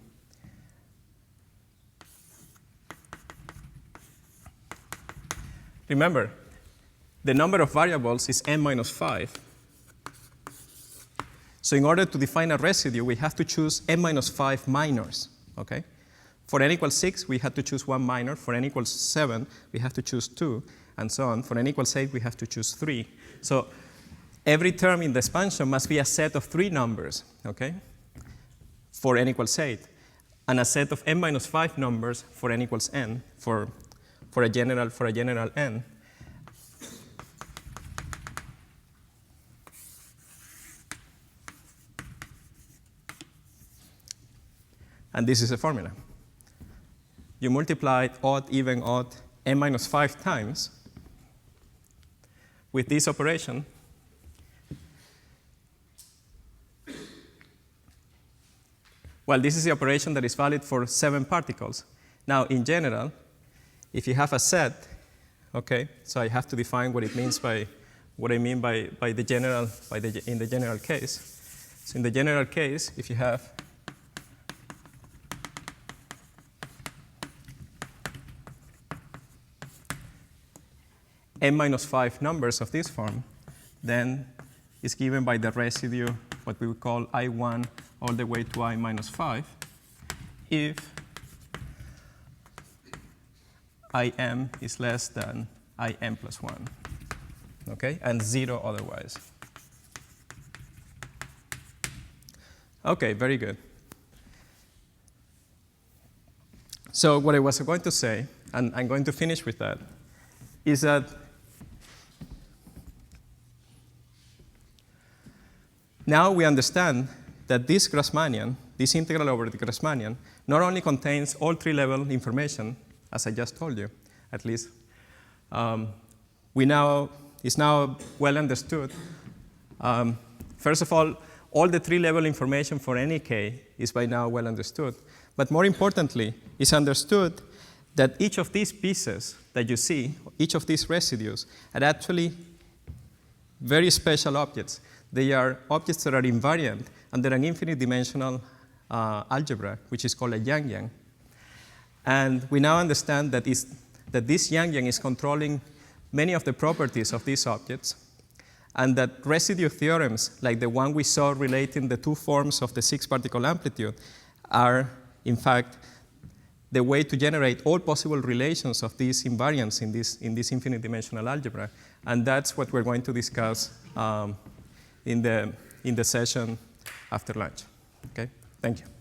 remember, the number of variables is n minus 5. So in order to define a residue, we have to choose n minus 5 minors, okay? For n equals 6, we have to choose 1 minor. For n equals 7, we have to choose 2, and so on. For n equals 8, we have to choose 3. So every term in the expansion must be a set of 3 numbers, okay, for n equals 8, and a set of n minus 5 numbers for n equals n, for a general n. And this is a formula. You multiply odd, even, odd, n minus 5 times with this operation. Well, this is the operation that is valid for 7 particles. Now, in general, if you have a set, okay, so I have to define what it means by what I mean by the general, in the general case. So in the general case, if you have n minus 5 numbers of this form, then it's given by the residue, what we would call I1 all the way to I minus 5, if IM is less than IM plus 1, okay, and 0 otherwise. Okay, very good. So what I was going to say, and I'm going to finish with that, is that now we understand that this Grassmannian, this integral over the Grassmannian, not only contains all 3-level information, as I just told you, at least, it's now well understood. First of all the 3-level information for any k is by now well understood. But more importantly, it's understood that each of these pieces that you see, each of these residues, are actually very special objects. They are objects that are invariant under an infinite dimensional algebra, which is called a Yang-Yang. And we now understand that this Yang-Yang is controlling many of the properties of these objects, and that residue theorems, like the one we saw relating the 2 forms of the 6-particle amplitude, are, in fact, the way to generate all possible relations of these invariants in this infinite dimensional algebra. And that's what we're going to discuss in the session after lunch. Okay? Thank you.